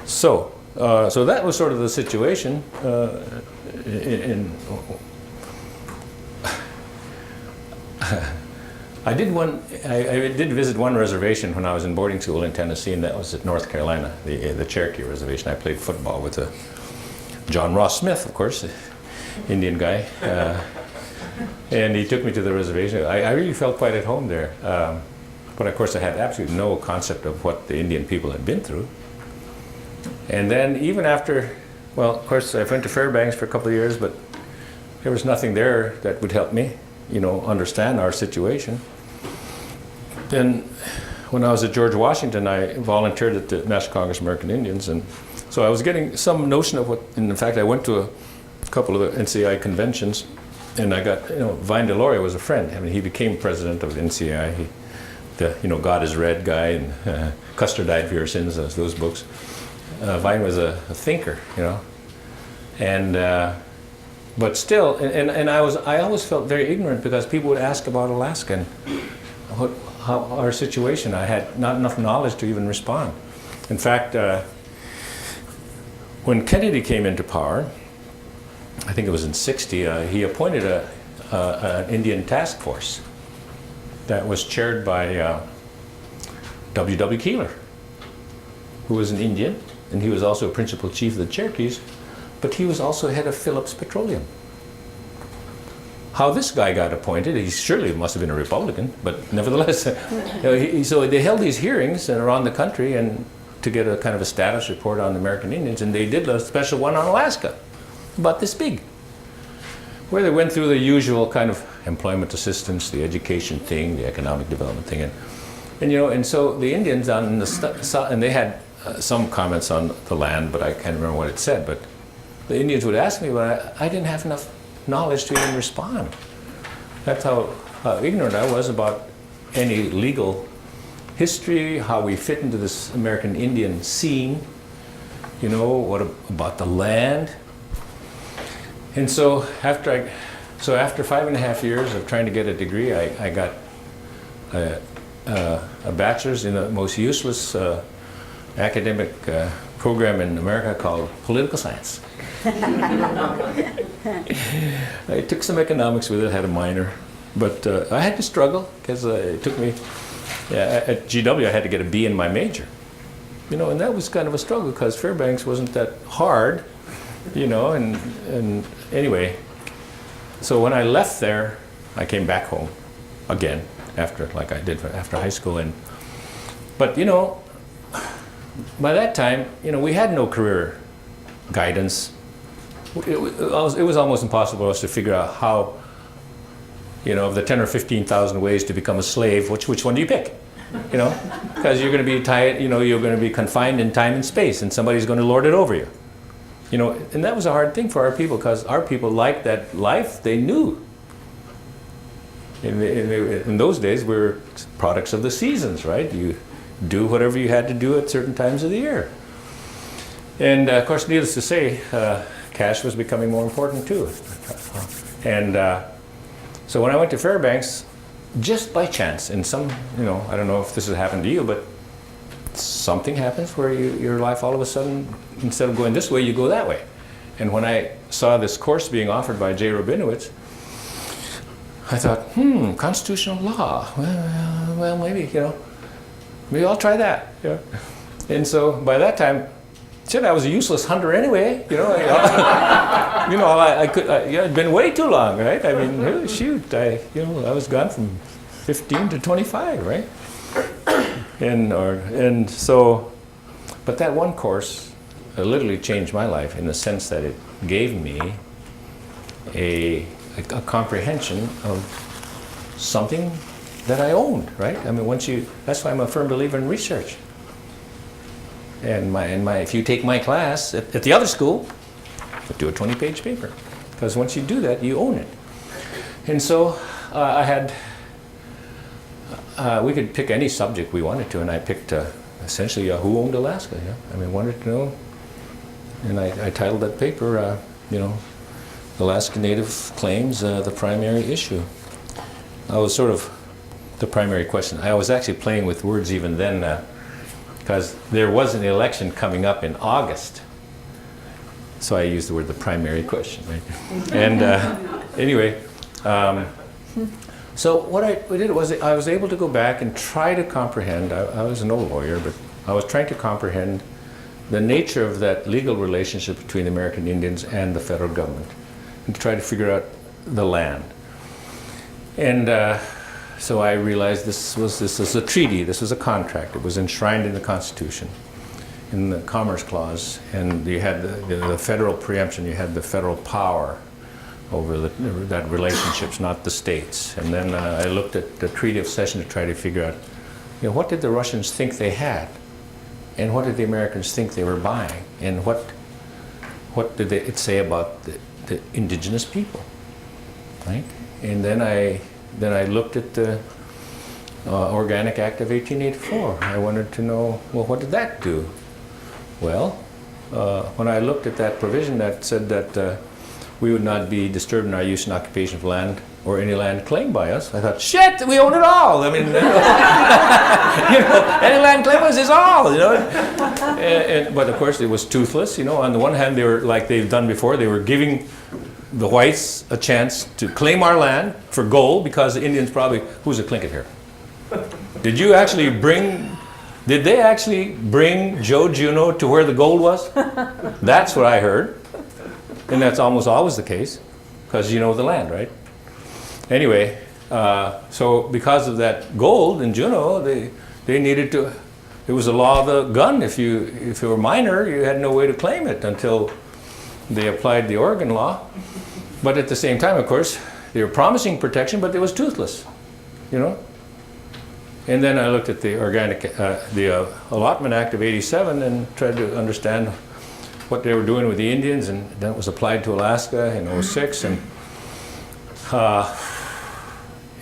So that was sort of the situation. I did visit one reservation when I was in boarding school in Tennessee, and that was at North Carolina, the Cherokee Reservation. I played football with John Ross Smith, of course, Indian guy, and he took me to the reservation. I really felt quite at home there, but of course I had absolutely no concept of what the Indian people had been through. And then even after, well, of course I went to Fairbanks for a couple of years, but there was nothing there that would help me, you know, understand our situation. Then when I was at George Washington, I volunteered at the National Congress of American Indians, and so I was getting some notion of what, and in fact I went to a couple of the NCI conventions, and I got, you know, Vine Deloria was a friend. I mean, he became president of NCI. The, you know, God is Red guy, and Custer Died for Your Sins, those books. Vine was a thinker, you know, and but still, and I always felt very ignorant because people would ask about Alaska and how our situation. I had not enough knowledge to even respond. In fact, when Kennedy came into power, I think it was in '60, he appointed an Indian task force that was chaired by W.W. Keeler, who was an Indian, and he was also a principal chief of the Cherokees, but he was also head of Phillips Petroleum. How this guy got appointed, he surely must have been a Republican, but nevertheless, so they held these hearings around the country and to get a kind of a status report on the American Indians, and they did a special one on Alaska, about this big, where they went through the usual kind of employment assistance, the education thing, the economic development thing, and you know, and so the Indians on the and they had some comments on the land, but I can't remember what it said, but the Indians would ask me, but I didn't have enough knowledge to even respond. That's how ignorant I was about any legal history, how we fit into this American Indian scene, you know, what about the land. And so after 5.5 years of trying to get a degree, I got a bachelor's in the most useless academic program in America called political science. I took some economics with it, had a minor, but I had to struggle because it took me, at GW I had to get a B in my major, you know, and that was kind of a struggle because Fairbanks wasn't that hard, you know, and anyway, so when I left there, I came back home again after, like I did after high school, but you know, by that time, you know, we had no career guidance. It was almost impossible for us to figure out how, you know, of the 10 or 15,000 ways to become a slave, which one do you pick? You know, because you're going to be tied, you know, you're going to be confined in time and space, and somebody's going to lord it over you. You know, and that was a hard thing for our people because our people liked that life they knew. In those days, we were products of the seasons, right? You do whatever you had to do at certain times of the year. And of course, needless to say, cash was becoming more important too. And so when I went to Fairbanks, just by chance, in some, you know, I don't know if this has happened to you, but something happens where your life all of a sudden, instead of going this way, you go that way. And when I saw this course being offered by Jay Rabinowitz, I thought, constitutional law, well, maybe, you know, maybe I'll try that. Yeah. And so by that time, shit, I was a useless hunter anyway. You know, you know, it'd been way too long, right? I mean, really, shoot, I was gone from 15 to 25, right? And so, but that one course literally changed my life in the sense that it gave me a comprehension of something that I owned, right? I mean, that's why I'm a firm believer in research. And if you take my class at the other school, do a 20-page paper, because once you do that, you own it. And so we could pick any subject we wanted to, and I picked essentially who owned Alaska. Yeah, I mean, wanted to know, and I titled that paper, you know, Alaska Native Claims, the primary issue. I was sort of the primary question. I was actually playing with words even then, because there was an election coming up in August. So I used the word the primary question, right? And anyway, so what I did was I was able to go back and try to comprehend. I was an old lawyer, but I was trying to comprehend the nature of that legal relationship between the American Indians and the federal government, and to try to figure out the land. And so I realized this was a treaty, this was a contract. It was enshrined in the Constitution, in the Commerce Clause, and you had the federal preemption, you had the federal power over that relationships, not the states. And then I looked at the Treaty of Cession to try to figure out, you know, what did the Russians think they had? And what did the Americans think they were buying? And what did it say about the indigenous people, right? And then I looked at the Organic Act of 1884. I wanted to know, well, what did that do? Well, when I looked at that provision that said that we would not be disturbed in our use and occupation of land or any land claimed by us, I thought, shit, we own it all. I mean, you know, any land claimed by us is all, you know. But of course, it was toothless. You know, on the one hand, they were, like they've done before, they were giving the whites a chance to claim our land for gold, because the Indians probably, who's a Tlingit here? Did they actually bring Joe Juneau to where the gold was? That's what I heard. And that's almost always the case, because you know the land, right? Anyway, so because of that gold in Juneau, they needed to, it was a law of the gun. If you were a minor, you had no way to claim it until they applied the Oregon law. But at the same time, of course, they were promising protection, but it was toothless, you know? And then I looked at the Allotment Act of '87 and tried to understand what they were doing with the Indians, and then it was applied to Alaska in '06.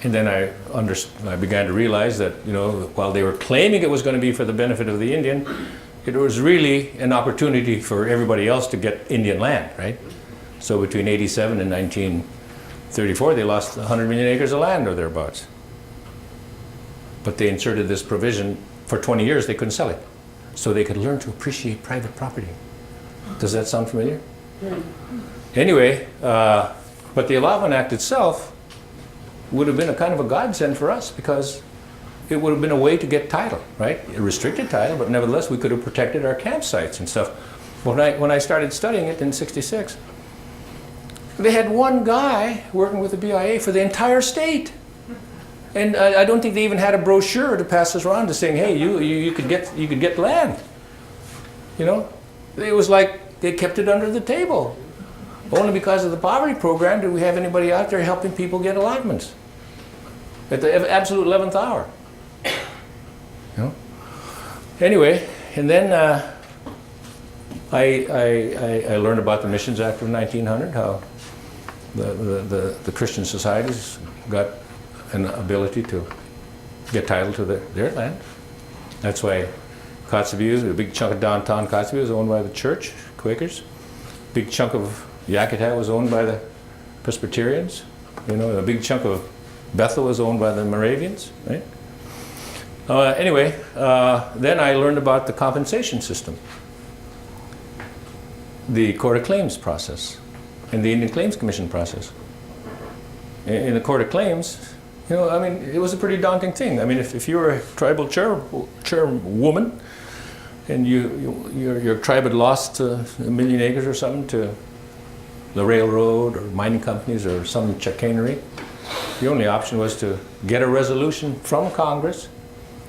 And then I began to realize that, you know, while they were claiming it was going to be for the benefit of the Indian, it was really an opportunity for everybody else to get Indian land, right? So between 87 and 1934, they lost 100 million acres of land or thereabouts. But they inserted this provision, for 20 years they couldn't sell it. So they could learn to appreciate private property. Does that sound familiar? Anyway, but the Allotment Act itself would have been a kind of a godsend for us, because it would have been a way to get title, right? A restricted title, but nevertheless we could have protected our campsites and stuff. When I started studying it in '66, they had one guy working with the BIA for the entire state. And I don't think they even had a brochure to pass us around to saying, hey, you could get land. You know? It was like they kept it under the table. Only because of the poverty program did we have anybody out there helping people get allotments at the absolute 11th hour. You know? Anyway, and then I learned about the Missions Act of 1900, how the Christian societies got an ability to get title to their land. That's why Kotzebue, a big chunk of downtown Kotzebue was owned by the church, Quakers. A big chunk of Yakutat was owned by the Presbyterians. You know, a big chunk of Bethel was owned by the Moravians, right? Anyway, then I learned about the compensation system, the Court of Claims process, and the Indian Claims Commission process. In the Court of Claims, you know, I mean, it was a pretty daunting thing. I mean, if you were a tribal chairwoman, and your tribe had lost 1 million acres or something to the railroad or mining companies or some chicanery, the only option was to get a resolution from Congress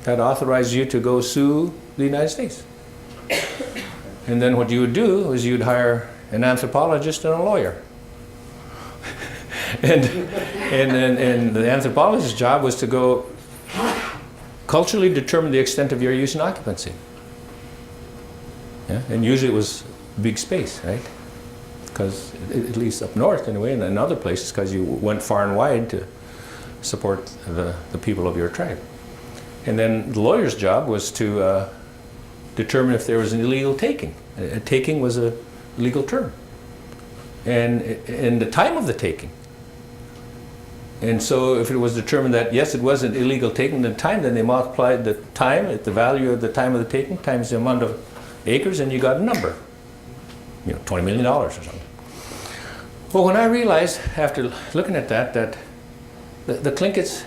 that authorized you to go sue the United States. And then what you would do is you'd hire an anthropologist and a lawyer. and the anthropologist's job was to go culturally determine the extent of your use and occupancy. Yeah? And usually it was big space, right? Because at least up north anyway, and in other places, because you went far and wide to support the people of your tribe. And then the lawyer's job was to determine if there was an illegal taking. A taking was a legal term. And the time of the taking. And so if it was determined that, yes, it was an illegal taking, the time, then they multiplied the time at the value of the time of the taking times the amount of acres, and you got a number. You know, $20 million or something. Well, when I realized, after looking at that the Clinkets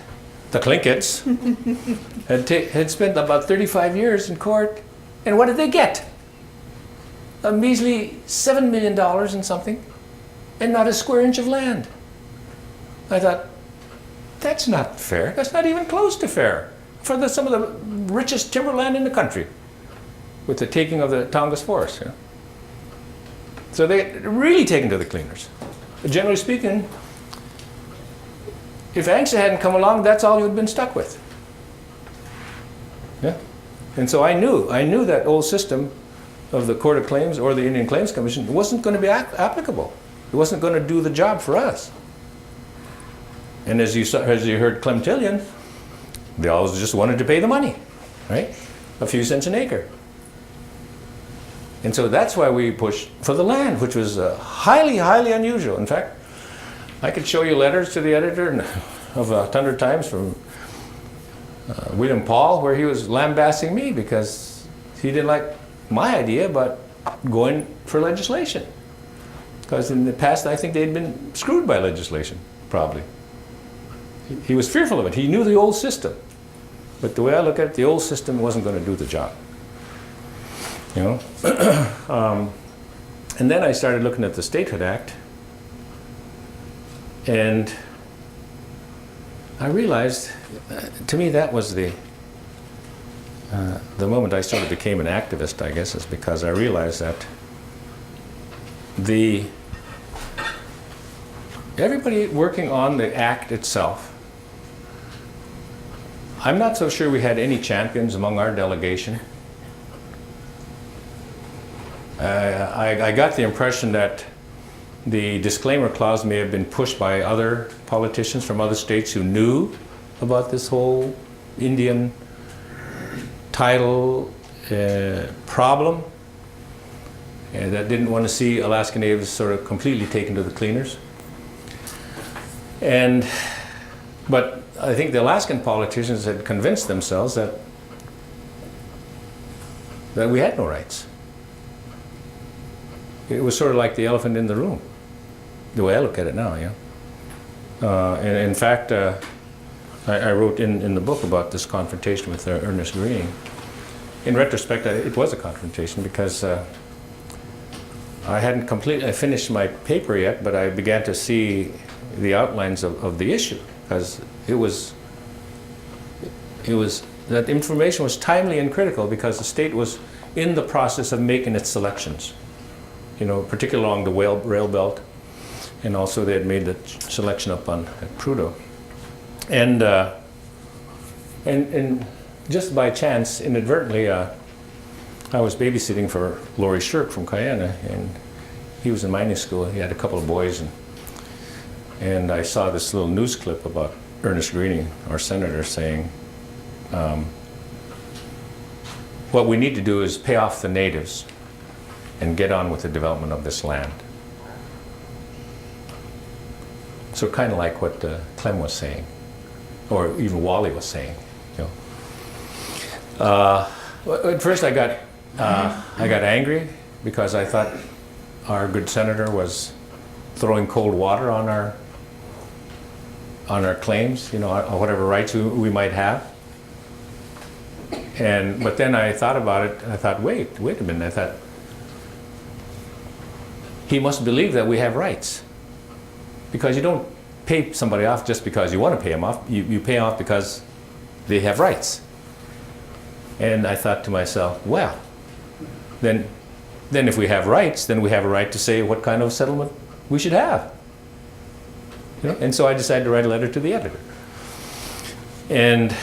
had spent about 35 years in court, and what did they get? A measly $7 million and something, and not a square inch of land. I thought, that's not fair. That's not even close to fair for some of the richest timberland in the country, with the taking of the Tongass Forest. You know? So they really taken to the cleaners. But generally speaking, if ANCSA hadn't come along, that's all you'd been stuck with. Yeah? And so I knew that old system of the Court of Claims or the Indian Claims Commission wasn't going to be applicable. It wasn't going to do the job for us. And as you heard Clemtillion, they always just wanted to pay the money, right? A few cents an acre. And so that's why we pushed for the land, which was highly, highly unusual. In fact, I could show you letters to the editor of 100 Times from William Paul, where he was lambasting me because he didn't like my idea about going for legislation. Because in the past, I think they'd been screwed by legislation, probably. He was fearful of it. He knew the old system. But the way I look at it, the old system wasn't going to do the job. You know? And then I started looking at the Statehood Act, and I realized, to me, that was the moment I sort of became an activist, I guess, is because I realized that everybody working on the act itself, I'm not so sure we had any champions among our delegation. I got the impression that the disclaimer clause may have been pushed by other politicians from other states who knew about this whole Indian title problem, and that didn't want to see Alaska Natives sort of completely taken to the cleaners. But I think the Alaskan politicians had convinced themselves that we had no rights. It was sort of like the elephant in the room, the way I look at it now, yeah. And in fact, I wrote in the book about this confrontation with Ernest Greening. In retrospect, it was a confrontation because I hadn't completely finished my paper yet, but I began to see the outlines of the issue, because it was that information was timely and critical because the state was in the process of making its selections, particularly along the rail belt, and also they had made the selection up at Prudhoe. And just by chance, inadvertently, I was babysitting for Laurie Shirk from Guyana, and he was in mining school. He had a couple of boys, and I saw this little news clip about Ernest Greening, our senator, saying, what we need to do is pay off the natives and get on with the development of this land. So kind of like what Clem was saying, or even Wally was saying. At first I got angry because I thought our good senator was throwing cold water on our claims, on whatever rights we might have. But then I thought about it, and I thought, wait a minute. I thought, he must believe that we have rights, because you don't pay somebody off just because you want to pay them off. You pay off because they have rights. And I thought to myself, well, then if we have rights, then we have a right to say what kind of settlement we should have. And so I decided to write a letter to the editor. And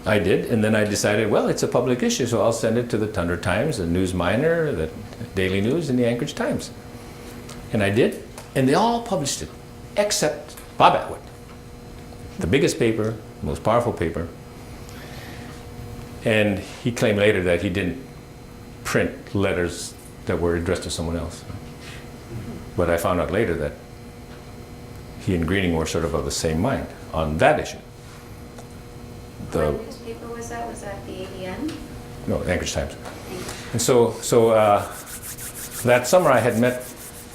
I did, and then I decided, well, it's a public issue, so I'll send it to the Tundra Times, the News Miner, the Daily News, and the Anchorage Times. And I did, and they all published it, except Bob Atwood, the biggest paper, most powerful paper. And he claimed later that he didn't print letters that were addressed to someone else. But I found out later that he and Greening were sort of the same mind on that issue.
What newspaper was that? Was that the ADN?
No, Anchorage Times. And so that summer I had met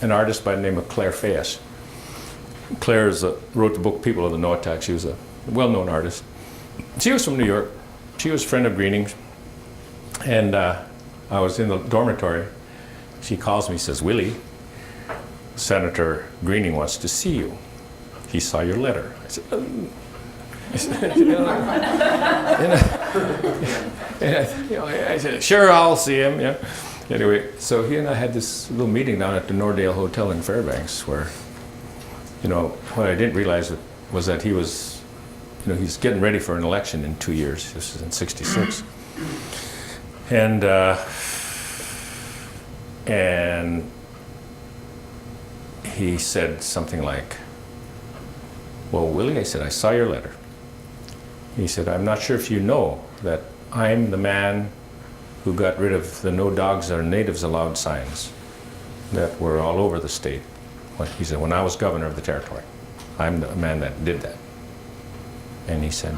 an artist by the name of Claire Fayes. Claire wrote the book People of the Noatak. She was a well-known artist. She was from New York. She was a friend of Greening's. And I was in the dormitory. She calls me, says, Willie, Senator Greening wants to see you. He saw your letter. I said, I said, sure, I'll see him. Yeah. Anyway, so he and I had this little meeting down at the Nordale Hotel in Fairbanks, where, what I didn't realize was that he was, he's getting ready for an election in 2 years. This is in '66, and he said something like, well, Willie, I said, I saw your letter. He said, I'm not sure if you know that I'm the man who got rid of the no dogs or natives allowed signs that were all over the state. He said, when I was governor of the territory, I'm the man that did that. And he said,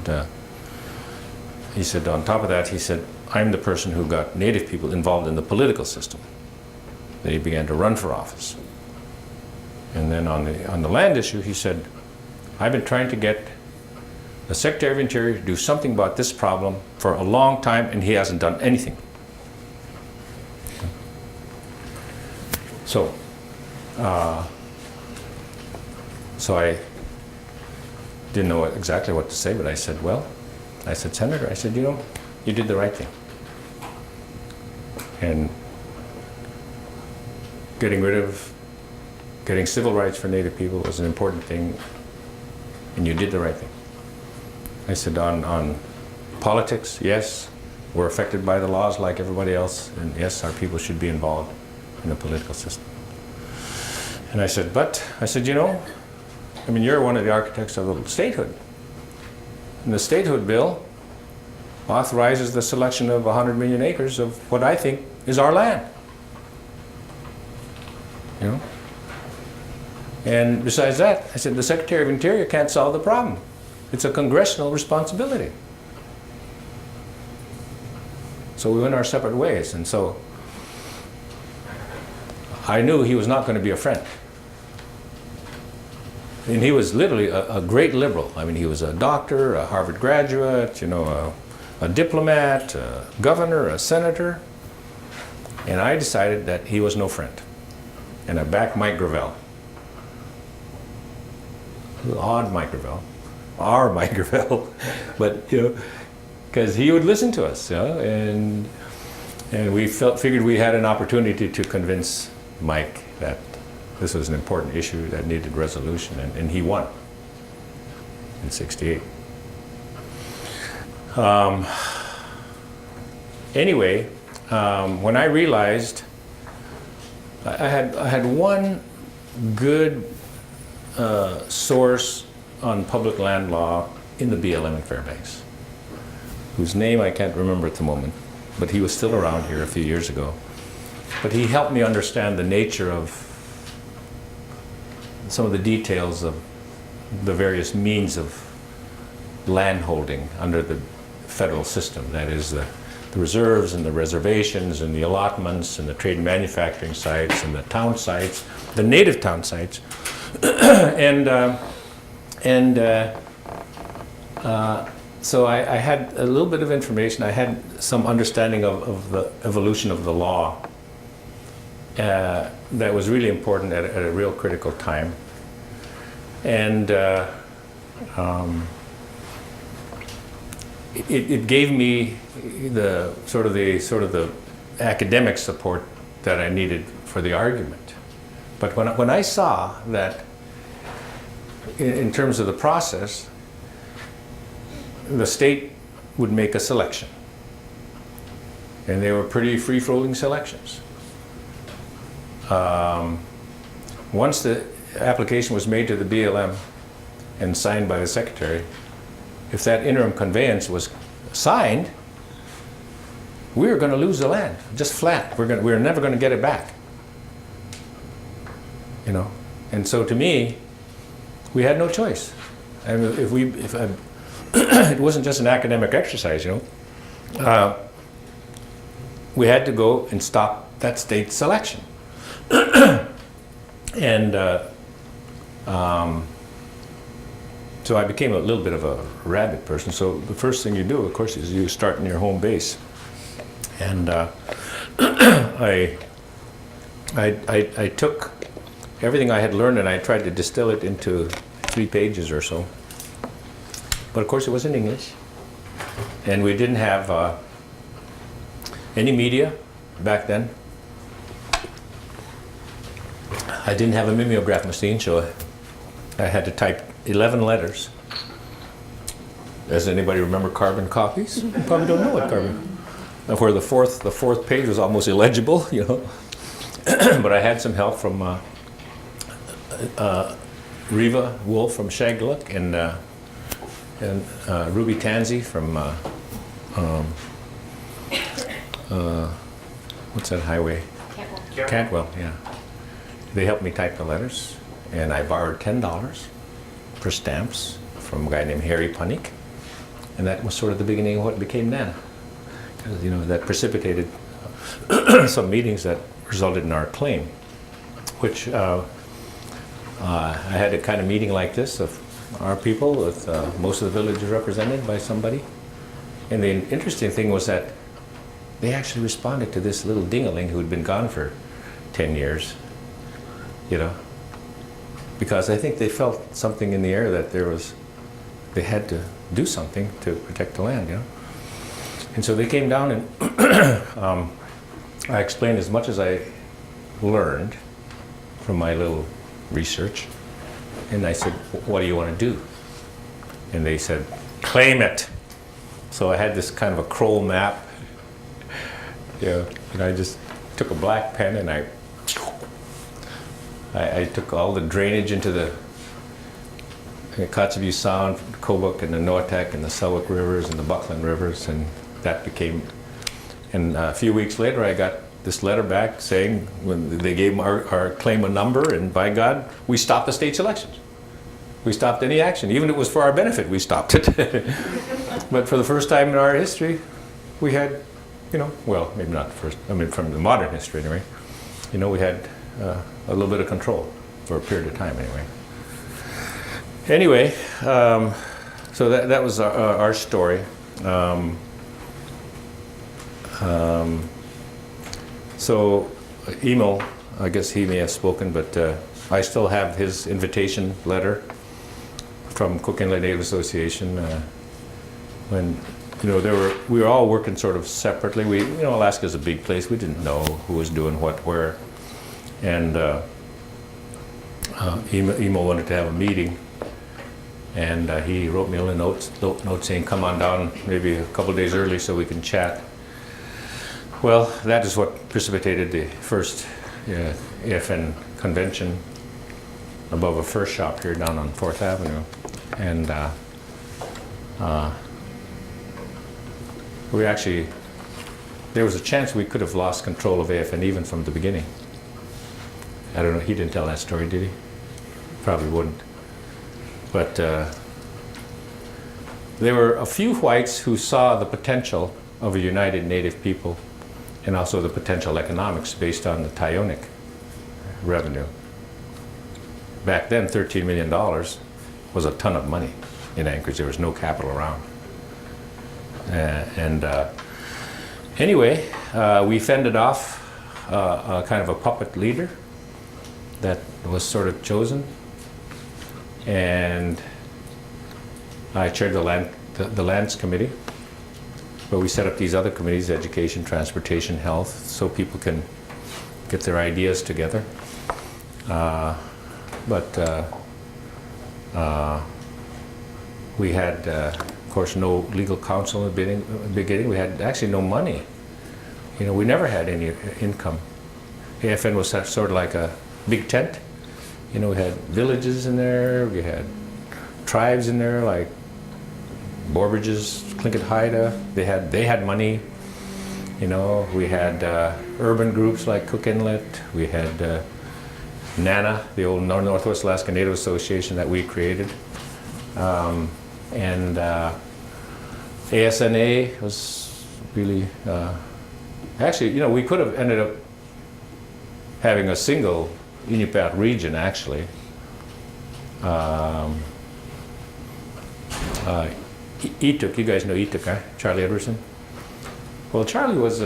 on top of that, he said, I'm the person who got native people involved in the political system. Then he began to run for office. And then on the land issue, he said, I've been trying to get the Secretary of Interior to do something about this problem for a long time, and he hasn't done anything. So I didn't know exactly what to say, but I said, Senator, I said, you did the right thing. And getting civil rights for Native people was an important thing, and you did the right thing. I said, on politics, yes, we're affected by the laws like everybody else, and yes, our people should be involved in the political system. And I said, you know, I mean, you're one of the architects of the statehood. And the statehood bill authorizes the selection of 100 million acres of what I think is our land. You know? And besides that, I said, the Secretary of Interior can't solve the problem. It's a congressional responsibility. So we went our separate ways. And so I knew he was not going to be a friend. And he was literally a great liberal. I mean, he was a doctor, a Harvard graduate, you know, a diplomat, a governor, a senator. And I decided that he was no friend. And I backed Mike Gravel. Odd Mike Gravel. Our Mike Gravel. But, you know, because he would listen to us, you know, and we figured we had an opportunity to convince Mike that this was an important issue that needed resolution, and he won in '68. Anyway, when I realized I had one good source on public land law in the BLM in Fairbanks, whose name I can't remember at the moment, but he was still around here a few years ago. But he helped me understand the nature of some of the details of the various means of land holding under the federal system. That is the reserves and the reservations and the allotments and the trade and manufacturing sites and the town sites, the native town sites. So I had a little bit of information. I had some understanding of the evolution of the law that was really important at a real critical time. And it gave me the sort of the academic support that I needed for the argument. But when I saw that in terms of the process, the state would make a selection. And they were pretty free-floating selections. Once the application was made to the BLM and signed by the secretary, if that interim conveyance was signed, we were going to lose the land, just flat. We were never going to get it back. You know, and so to me, we had no choice. And if it wasn't just an academic exercise, you know, we had to go and stop that state selection. And so I became a little bit of a rabid person. So the first thing you do, of course, is you start in your home base. And I took everything I had learned and I tried to distill it into 3 pages or so. But of course it was in English. And we didn't have any media back then. I didn't have a mimeograph machine, so I had to type 11 letters. Does anybody remember carbon copies? You probably don't know what carbon. Where the fourth page was almost illegible, you know. But I had some help from Riva Wolf from Shagluk and Ruby Tansey from what's that highway? Cantwell, yeah. They helped me type the letters, and I borrowed $10 for stamps from a guy named Harry Punick, and that was sort of the beginning of what became NANA. Because, you know, that precipitated some meetings that resulted in our claim, which I had a kind of meeting like this of our people with most of the villages represented by somebody. And the interesting thing was that they actually responded to this little ding-a-ling who had been gone for 10 years, you know, because I think they felt something in the air that they had to do something to protect the land, you know. And so they came down and I explained as much as I learned from my little research. And I said, what do you want to do? And they said, claim it. So I had this kind of a Kroll map. Yeah, and I just took a black pen and I I took all the drainage into the Kotzebue Sound, Kobuk, and the Noatak, and the Selwick rivers, and the Buckland rivers, and that became. And a few weeks later, I got this letter back saying, when they gave our claim a number, and by God, we stopped the state's elections. We stopped any action, even if it was for our benefit. We stopped it. But for the first time in our history, we had, well, maybe not the first. I mean, from the modern history anyway. We had a little bit of control for a period of time anyway. Anyway, so that was our story. So Emil, I guess he may have spoken, but I still have his invitation letter from Cook Inlet Native Association. When we were all working sort of separately. Alaska's a big place. We didn't know who was doing what where, and Emil wanted to have a meeting. And he wrote me a little note saying, come on down maybe a couple of days early so we can chat. Well, that is what precipitated the first AFN convention above a first shop here down on 4th Avenue. And there was a chance we could have lost control of AFN even from the beginning. I don't know, he didn't tell that story, did he? Probably wouldn't. But there were a few whites who saw the potential of a united Native people and also the potential economics based on the Tyonek revenue. Back then, $13 million was a ton of money in Anchorage. There was no capital around. Anyway, we fended off a kind of a puppet leader that was sort of chosen. And I chaired the lands committee, but we set up these other committees: education, transportation, health, so people can get their ideas together. We had, of course, no legal counsel in the beginning. We had actually no money. We never had any income. AFN was sort of like a big tent. We had villages in there, we had tribes in there like Borbridges, Tlingit Haida. They had money. We had urban groups like Cook Inlet. We had NANA, the old Northwest Alaska Native Association that we created. And ASNA was really, actually, we could have ended up having a single Inupiat region, actually. Ituk, you guys know Ituk, huh? Charlie Edwardson? Well, Charlie was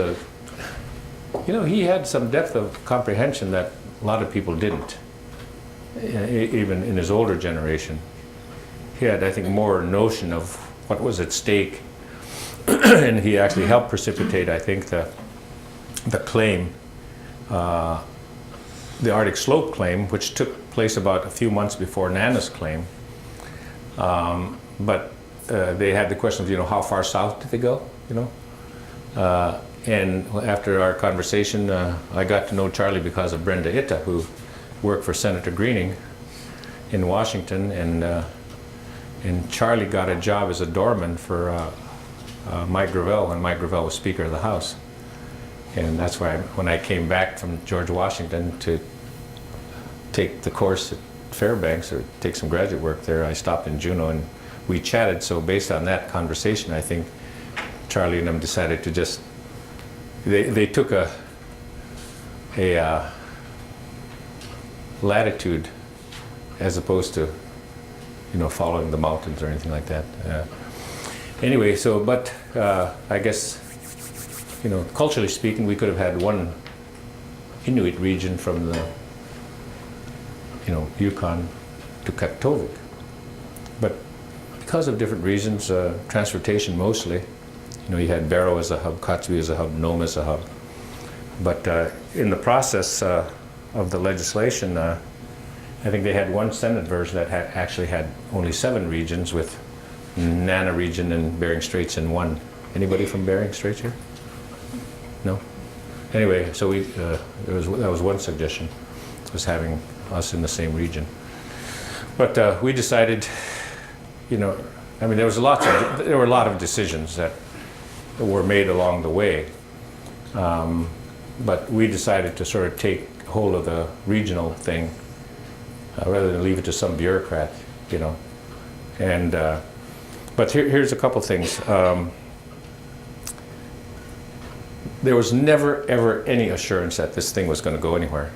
he had some depth of comprehension that a lot of people didn't, even in his older generation. He had, I think, more notion of what was at stake, and he actually helped precipitate, I think, the claim, the Arctic Slope claim, which took place about a few months before Nana's claim. But they had the question of, how far south did they go, And after our conversation, I got to know Charlie because of Brenda Itta, who worked for Senator Greening in Washington, and Charlie got a job as a doorman for Mike Gravel when Mike Gravel was Speaker of the House. And that's why when I came back from George Washington to take the course at Fairbanks or take some graduate work there, I stopped in Juneau and we chatted. So based on that conversation, I think Charlie and them decided to just, they took a latitude as opposed to, following the mountains or anything like that. Anyway, so, but I guess, culturally speaking, we could have had one Inuit region from the, Yukon to Kaktovik. But because of different reasons, transportation mostly, you had Barrow as a hub, Kotzebue as a hub, Nome as a hub. But in the process of the legislation, I think they had one Senate version that actually had only 7 regions, with Nana region and Bering Straits in one. Anybody from Bering Straits here? No? Anyway, so that was one suggestion, was having us in the same region. But we decided, you know, I mean, there were a lot of decisions that were made along the way. But we decided to sort of take hold of the regional thing rather than leave it to some bureaucrat, you know. And but here's a couple things. There was never ever any assurance that this thing was going to go anywhere,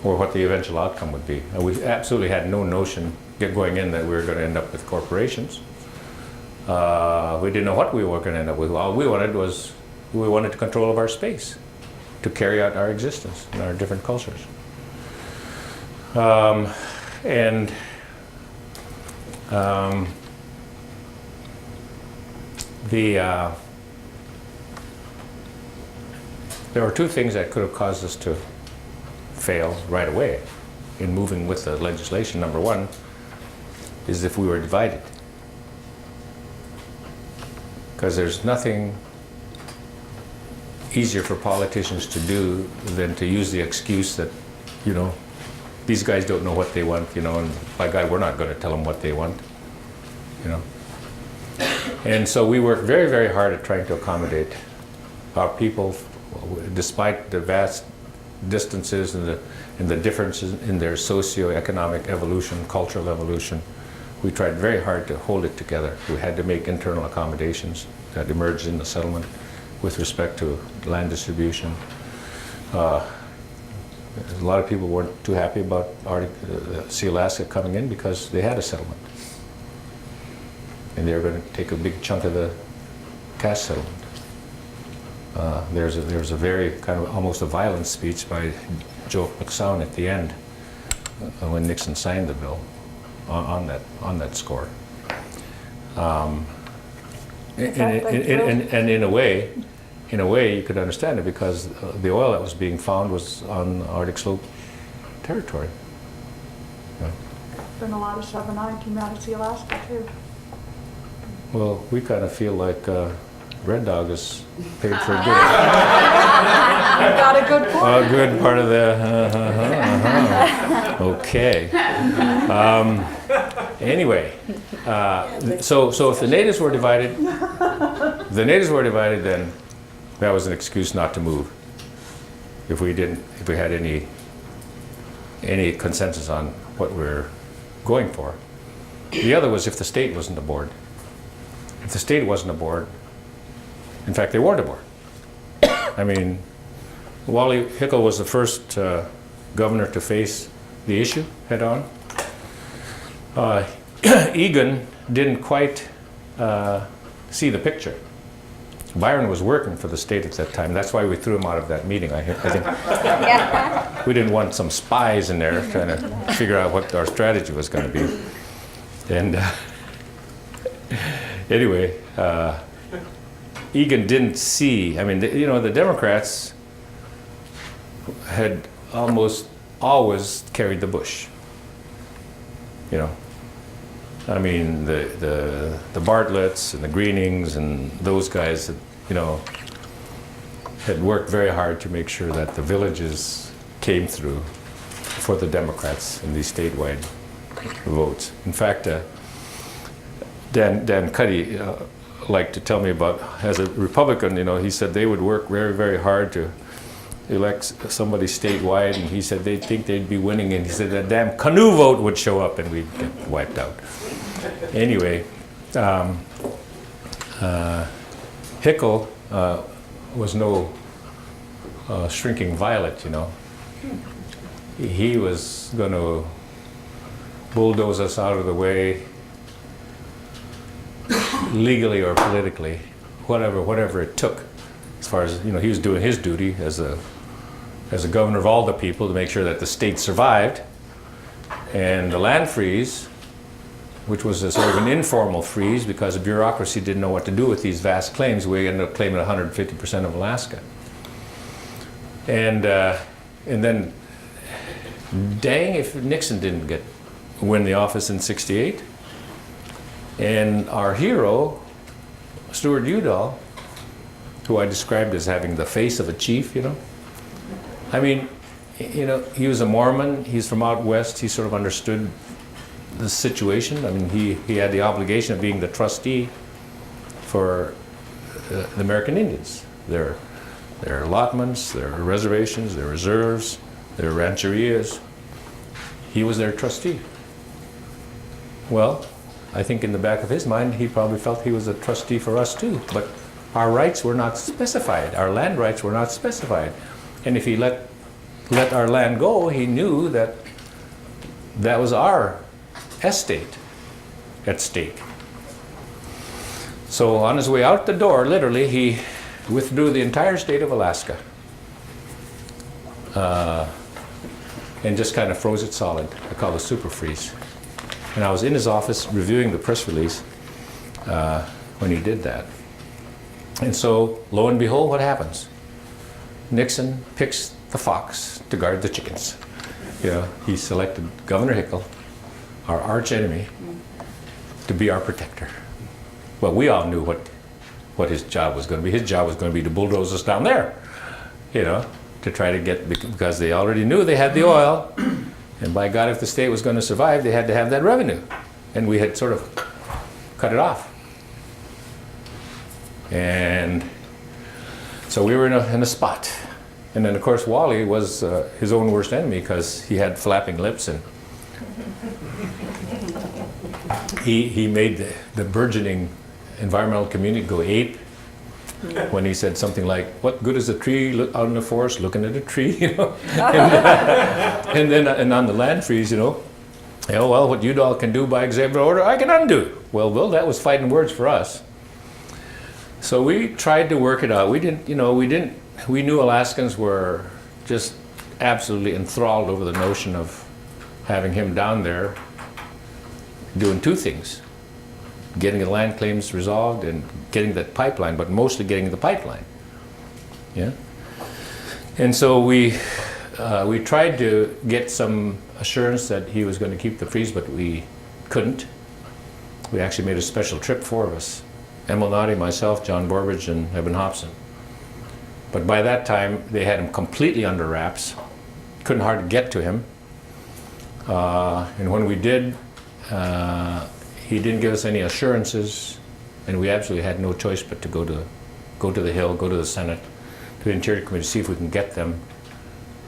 or what the eventual outcome would be. And we absolutely had no notion going in that we were going to end up with corporations. We didn't know what we were going to end up with. All we wanted control of our space to carry out our existence in our different cultures. There were two things that could have caused us to fail right away in moving with the legislation. Number one is if we were divided. Because there's nothing easier for politicians to do than to use the excuse that, you know, these guys don't know what they want, you know, and by God, we're not going to tell them what they want, you know. And so we worked very, very hard at trying to accommodate our people, despite the vast distances and the differences in their socio-economic evolution, cultural evolution. We tried very hard to hold it together. We had to make internal accommodations that emerged in the settlement with respect to land distribution. A lot of people weren't too happy about Alaska coming in because they had a settlement. And they were going to take a big chunk of the cash settlement. There's a very kind of almost a violent speech by Joe McSown at the end when Nixon signed the bill on that score. And in a way, you could understand it because the oil that was being found was on Arctic Slope territory. Yeah.
Been a lot of 7-9 came out of Alaska too.
Well, we kind of feel like Red Dog is paid for good.
Got a good point.
A good part of the. Okay. Anyway, so if the natives were divided, then that was an excuse not to move. If we had any consensus on what we're going for. The other was if the state wasn't aboard. If the state wasn't aboard, in fact, they weren't aboard. I mean, Wally Hickel was the first governor to face the issue head on. Egan didn't quite see the picture. Byron was working for the state at that time. That's why we threw him out of that meeting. I think we didn't want some spies in there trying to figure out what our strategy was going to be. And anyway, Egan didn't see. I mean, the Democrats had almost always carried the bush. You know, I mean, the Bartletts and the Greenings and those guys, had worked very hard to make sure that the villages came through for the Democrats in these statewide votes. In fact, Dan Cuddy liked to tell me about, as a Republican, he said they would work very, very hard to elect somebody statewide, and he said they'd think they'd be winning, and he said that damn canoe vote would show up and we'd get wiped out. Anyway, Hickel was no shrinking violet, He was going to bulldoze us out of the way, legally or politically, whatever it took. As far as, he was doing his duty as a governor of all the people to make sure that the state survived. And the land freeze, which was a sort of an informal freeze because the bureaucracy didn't know what to do with these vast claims, we ended up claiming 150% of Alaska. And then, dang if Nixon didn't win the office in '68. And our hero, Stuart Udall, who I described as having the face of a chief, I mean, you know, he was a Mormon. He's from out west. He sort of understood the situation. I mean, he had the obligation of being the trustee for the American Indians. Their allotments, their reservations, their reserves, their rancherias. He was their trustee. Well, I think in the back of his mind, he probably felt he was a trustee for us too. But our rights were not specified. Our land rights were not specified. And if he let our land go, he knew that that was our estate at stake. So on his way out the door, literally, he withdrew the entire state of Alaska and just kind of froze it solid. I call it super freeze. And I was in his office reviewing the press release when he did that. And so, lo and behold, what happens? Nixon picks the fox to guard the chickens. You know, he selected Governor Hickel, our arch enemy, to be our protector. Well, we all knew what his job was going to be. His job was going to be to bulldoze us down there, you know, to try to get, because they already knew they had the oil, and by God, if the state was going to survive, they had to have that revenue. And we had sort of cut it off. And so we were in a spot. And then, of course, Wally was his own worst enemy because he had flapping lips, and he made the burgeoning environmental community go ape when he said something like, "What good is a tree out in the forest looking at a tree?" You know, and on the land trees, you know, oh well, what you all can do by executive order, I can undo. Well, that was fighting words for us. So we tried to work it out. We knew Alaskans were just absolutely enthralled over the notion of having him down there doing two things: getting the land claims resolved and getting that pipeline, but mostly getting the pipeline. Yeah. And so we tried to get some assurance that he was going to keep the freeze, but we couldn't. We actually made a special trip, 4 of us: Emil Noddy, myself, John Borbridge, and Eben Hobson. But by that time, they had him completely under wraps. Couldn't hardly get to him. And when we did, he didn't give us any assurances, and we absolutely had no choice but to go to the Hill, go to the Senate, to the Interior Committee, see if we can get them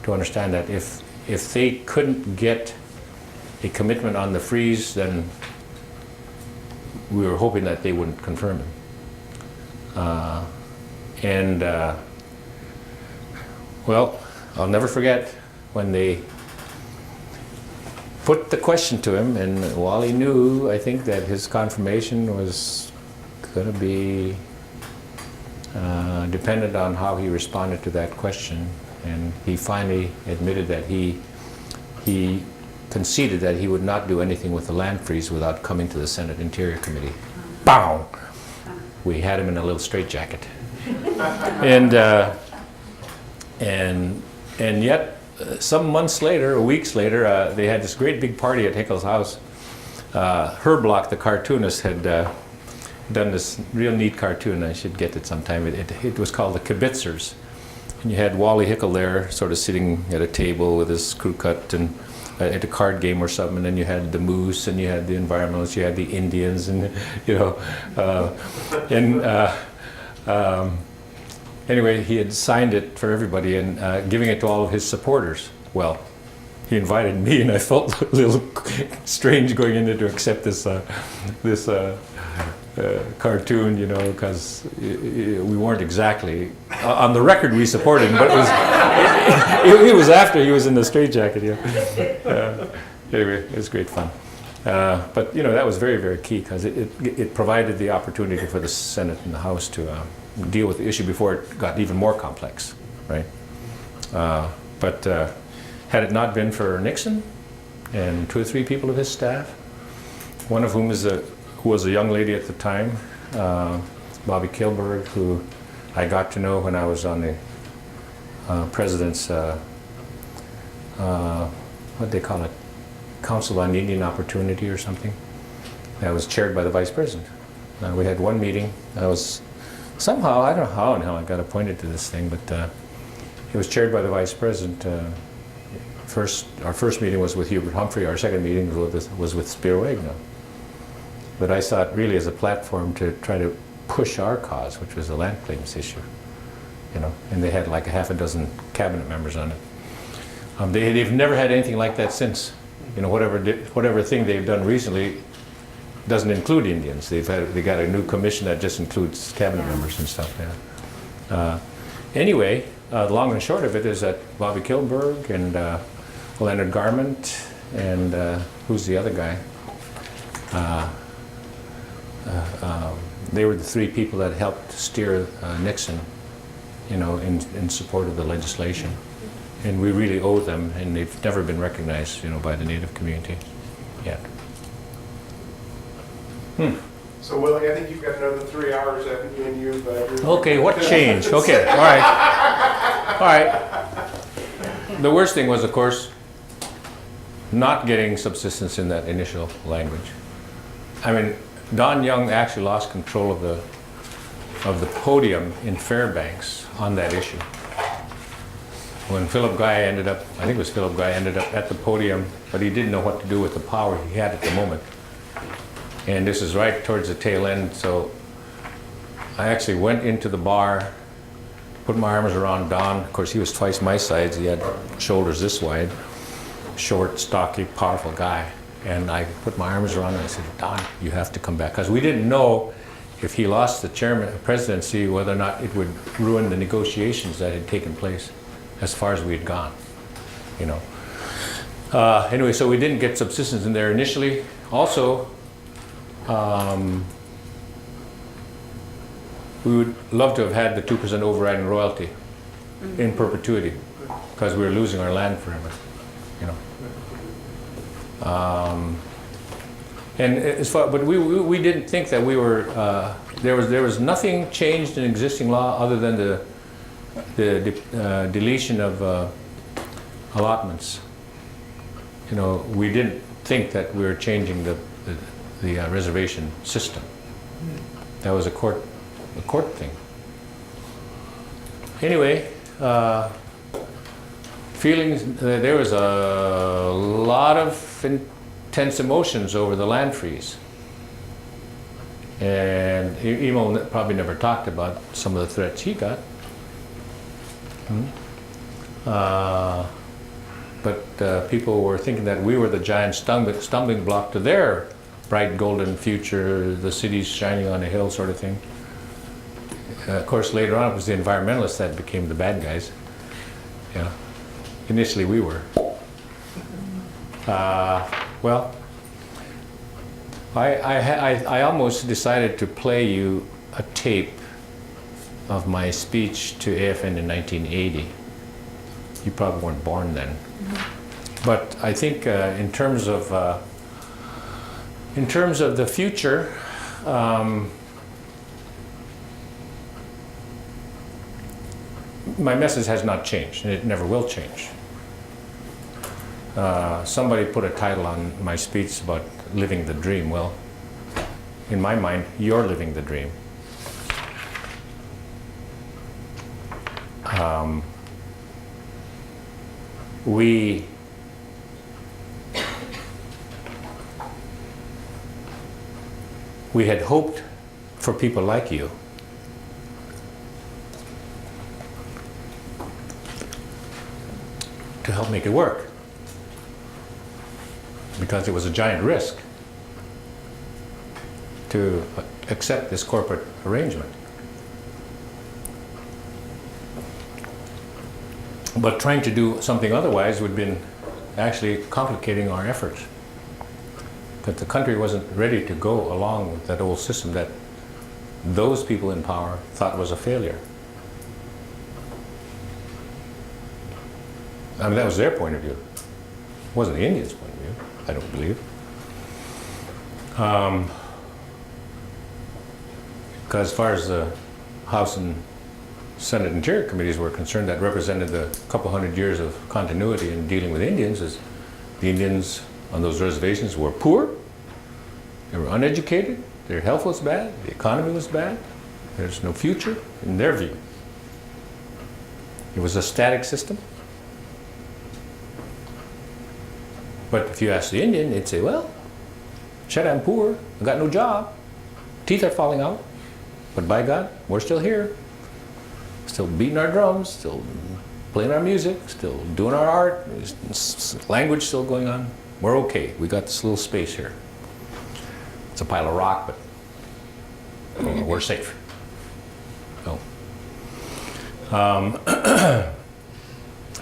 to understand that if they couldn't get a commitment on the freeze, then we were hoping that they wouldn't confirm him. Well, I'll never forget when they put the question to him, and Wally knew, I think, that his confirmation was going to be dependent on how he responded to that question. And he finally admitted that he conceded that he would not do anything with the land freeze without coming to the Senate Interior Committee. Bow! We had him in a little straitjacket. And yet, some months later, or weeks later, they had this great big party at Hickel's house. Herblock, the cartoonist, had done this real neat cartoon. I should get it sometime. It was called The Kibitzers. And you had Wally Hickel there, sort of sitting at a table with his crew cut and at a card game or something. And then you had the moose, and you had the environmentalists, you had the Indians, and you know, anyway, he had signed it for everybody and giving it to all of his supporters. Well, he invited me, and I felt a little strange going in there to accept this cartoon, you know, because we weren't exactly on the record we supported him, but it was after he was in the straitjacket. Yeah. Anyway, it was great fun. But you know, that was very, very key because it provided the opportunity for the Senate and the House to deal with the issue before it got even more complex, right? But had it not been for Nixon and 2 or 3 people of his staff, one of whom who was a young lady at the time, Bobby Kilberg, who I got to know when I was on the president's, what they call it, Council on Indian Opportunity or something. That was chaired by the vice president. We had one meeting. I was somehow, I don't know how and how I got appointed to this thing, but it was chaired by the vice president. our first meeting was with Hubert Humphrey. Our second meeting was with Spiro Agnew. But I saw it really as a platform to try to push our cause, which was the land claims issue. You know, and they had like a half a dozen cabinet members on it. They've never had anything like that since. You know, whatever thing they've done recently doesn't include Indians. They got a new commission that just includes cabinet members and stuff. Yeah. Anyway, the long and short of it is that Bobby Kilberg and Leonard Garment and who's the other guy? They were the three people that helped steer Nixon, you know, in support of the legislation. And we really owe them, and they've never been recognized, you know, by the Native community yet.
So Willie, I think you've got another 3 hours, haven't you? And you've
Okay, what changed? Okay, all right. The worst thing was, of course, not getting subsistence in that initial language. I mean, Don Young actually lost control of the podium in Fairbanks on that issue. When Philip Guy ended up, I think it was Philip Guy, ended up at the podium, but he didn't know what to do with the power he had at the moment. And this is right towards the tail end, so I actually went into the bar, put my arms around Don. Of course, he was twice my size. He had shoulders this wide, short, stocky, powerful guy. And I put my arms around him and I said, Don, you have to come back. Because we didn't know if he lost the presidency, whether or not it would ruin the negotiations that had taken place as far as we had gone, you know. Anyway, so we didn't get subsistence in there initially. Also, we would love to have had the 2% overriding royalty in perpetuity, because we were losing our land forever, you know. And as far, but we didn't think that we were, there was nothing changed in existing law other than the deletion of allotments. You know, we didn't think that we were changing the reservation system. That was a court thing. Anyway, feelings, there was a lot of intense emotions over the land freeze. And Emil probably never talked about some of the threats he got. But people were thinking that we were the giant stumbling block to their bright golden future, the city's shining on a hill sort of thing. Of course, later on it was the environmentalists that became the bad guys. Yeah. Initially we were. Well, I almost decided to play you a tape of my speech to AFN in 1980. You probably weren't born then. But I think in terms of the future, my message has not changed, and it never will change. Somebody put a title on my speech about living the dream. Well, in my mind, you're living the dream. We had hoped for people like you to help make it work, because it was a giant risk to accept this corporate arrangement. But trying to do something otherwise would have been actually complicating our efforts. That the country wasn't ready to go along with that old system that those people in power thought was a failure. I mean, that was their point of view. It wasn't the Indians' point of view, I don't believe. Because as far as the House and Senate Interior Committees were concerned, that represented the couple hundred years of continuity in dealing with Indians, as the Indians on those reservations were poor, they were uneducated, their health was bad, the economy was bad, there's no future in their view. It was a static system. But if you ask the Indian, they'd say, well, shit, I'm poor, I got no job, teeth are falling out, but by God, we're still here. Still beating our drums, still playing our music, still doing our art, language still going on. We're okay, we got this little space here. It's a pile of rock, but we're safe. So,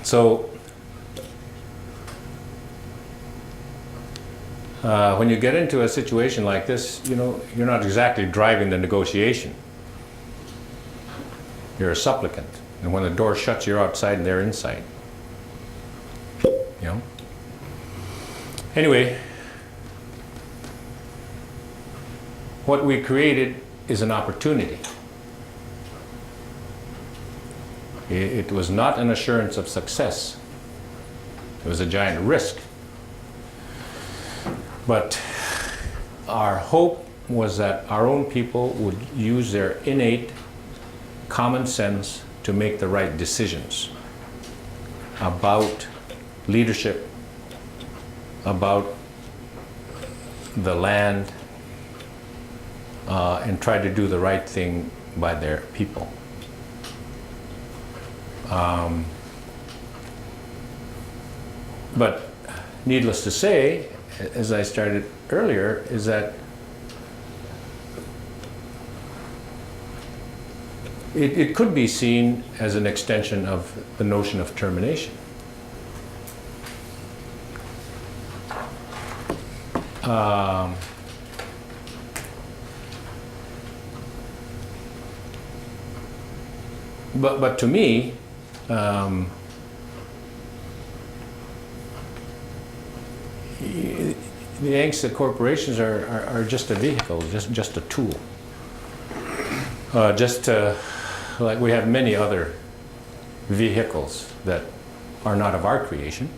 so when you get into a situation like this, you know, you're not exactly driving the negotiation. You're a supplicant. And when the door shuts, you're outside and they're inside. You know? Anyway, what we created is an opportunity. It was not an assurance of success. It was a giant risk. But our hope was that our own people would use their innate common sense to make the right decisions about leadership, about the land, and try to do the right thing by their people. But needless to say, as I started earlier, is that it could be seen as an extension of the notion of termination. But to me, the angst that corporations are just a vehicle, just a tool. Like we have many other vehicles that are not of our creation.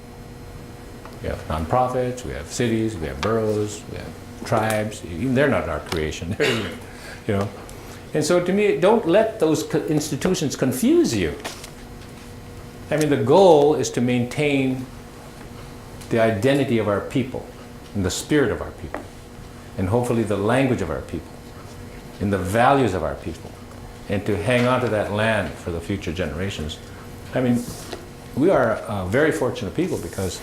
We have nonprofits, we have cities, we have boroughs, we have tribes. Even they're not our creation. You know, and so to me, don't let those institutions confuse you. I mean, the goal is to maintain the identity of our people and the spirit of our people, and hopefully the language of our people, and the values of our people, and to hang on to that land for the future generations. I mean, we are very fortunate people because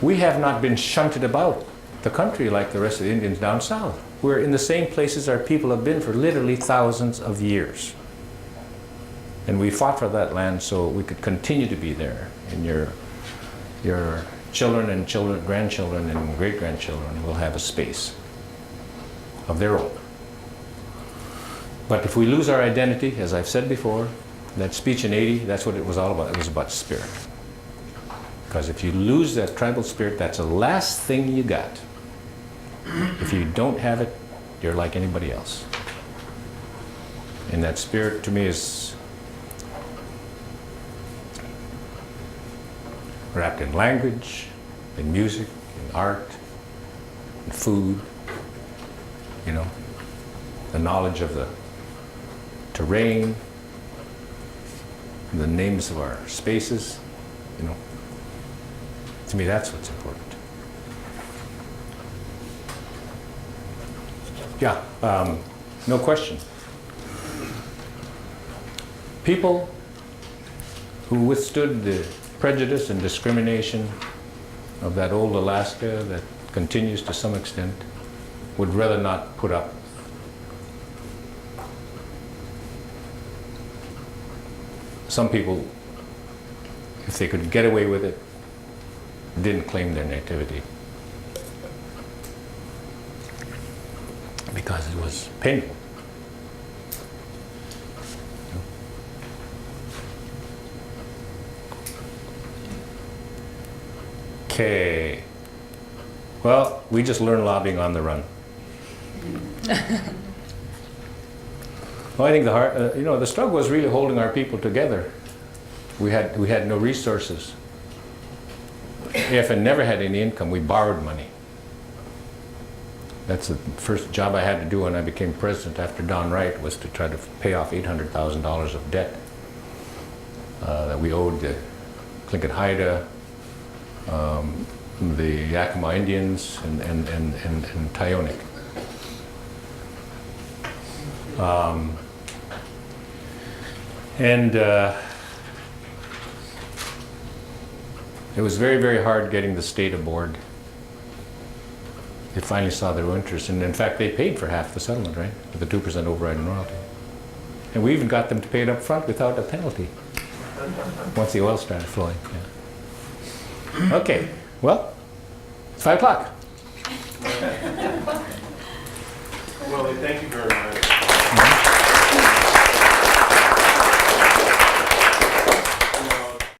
we have not been shunted about the country like the rest of the Indians down south. We're in the same places our people have been for literally thousands of years. And we fought for that land so we could continue to be there, and your children and grandchildren and great-grandchildren will have a space of their own. But if we lose our identity, as I've said before, that speech in 80, that's what it was all about. It was about spirit. Because if you lose that tribal spirit, that's the last thing you got. If you don't have it, you're like anybody else. And that spirit, to me, is wrapped in language, in music, in art, in food, you know, the knowledge of the terrain, the names of our spaces, you know. To me, that's what's important. Yeah, no question. People who withstood the prejudice and discrimination of that old Alaska that continues to some extent would rather not put up. Some people, if they could get away with it, didn't claim their nativity because it was painful. Okay. Well, we just learned lobbying on the run. Well, I think the struggle was really holding our people together. We had no resources. AFN never had any income. We borrowed money. That's the first job I had to do when I became president after Don Wright, was to try to pay off $800,000 of debt that we owed to Tlingit Haida, the Yakima Indians and Tyonek. It was very, very hard getting the state aboard. They finally saw their interest, and in fact, they paid for half the settlement, right? With the 2% override and royalty. And we even got them to pay it up front without a penalty, once the oil started flowing. Yeah. Okay, well, it's 5 o'clock.
Willie, thank you very much.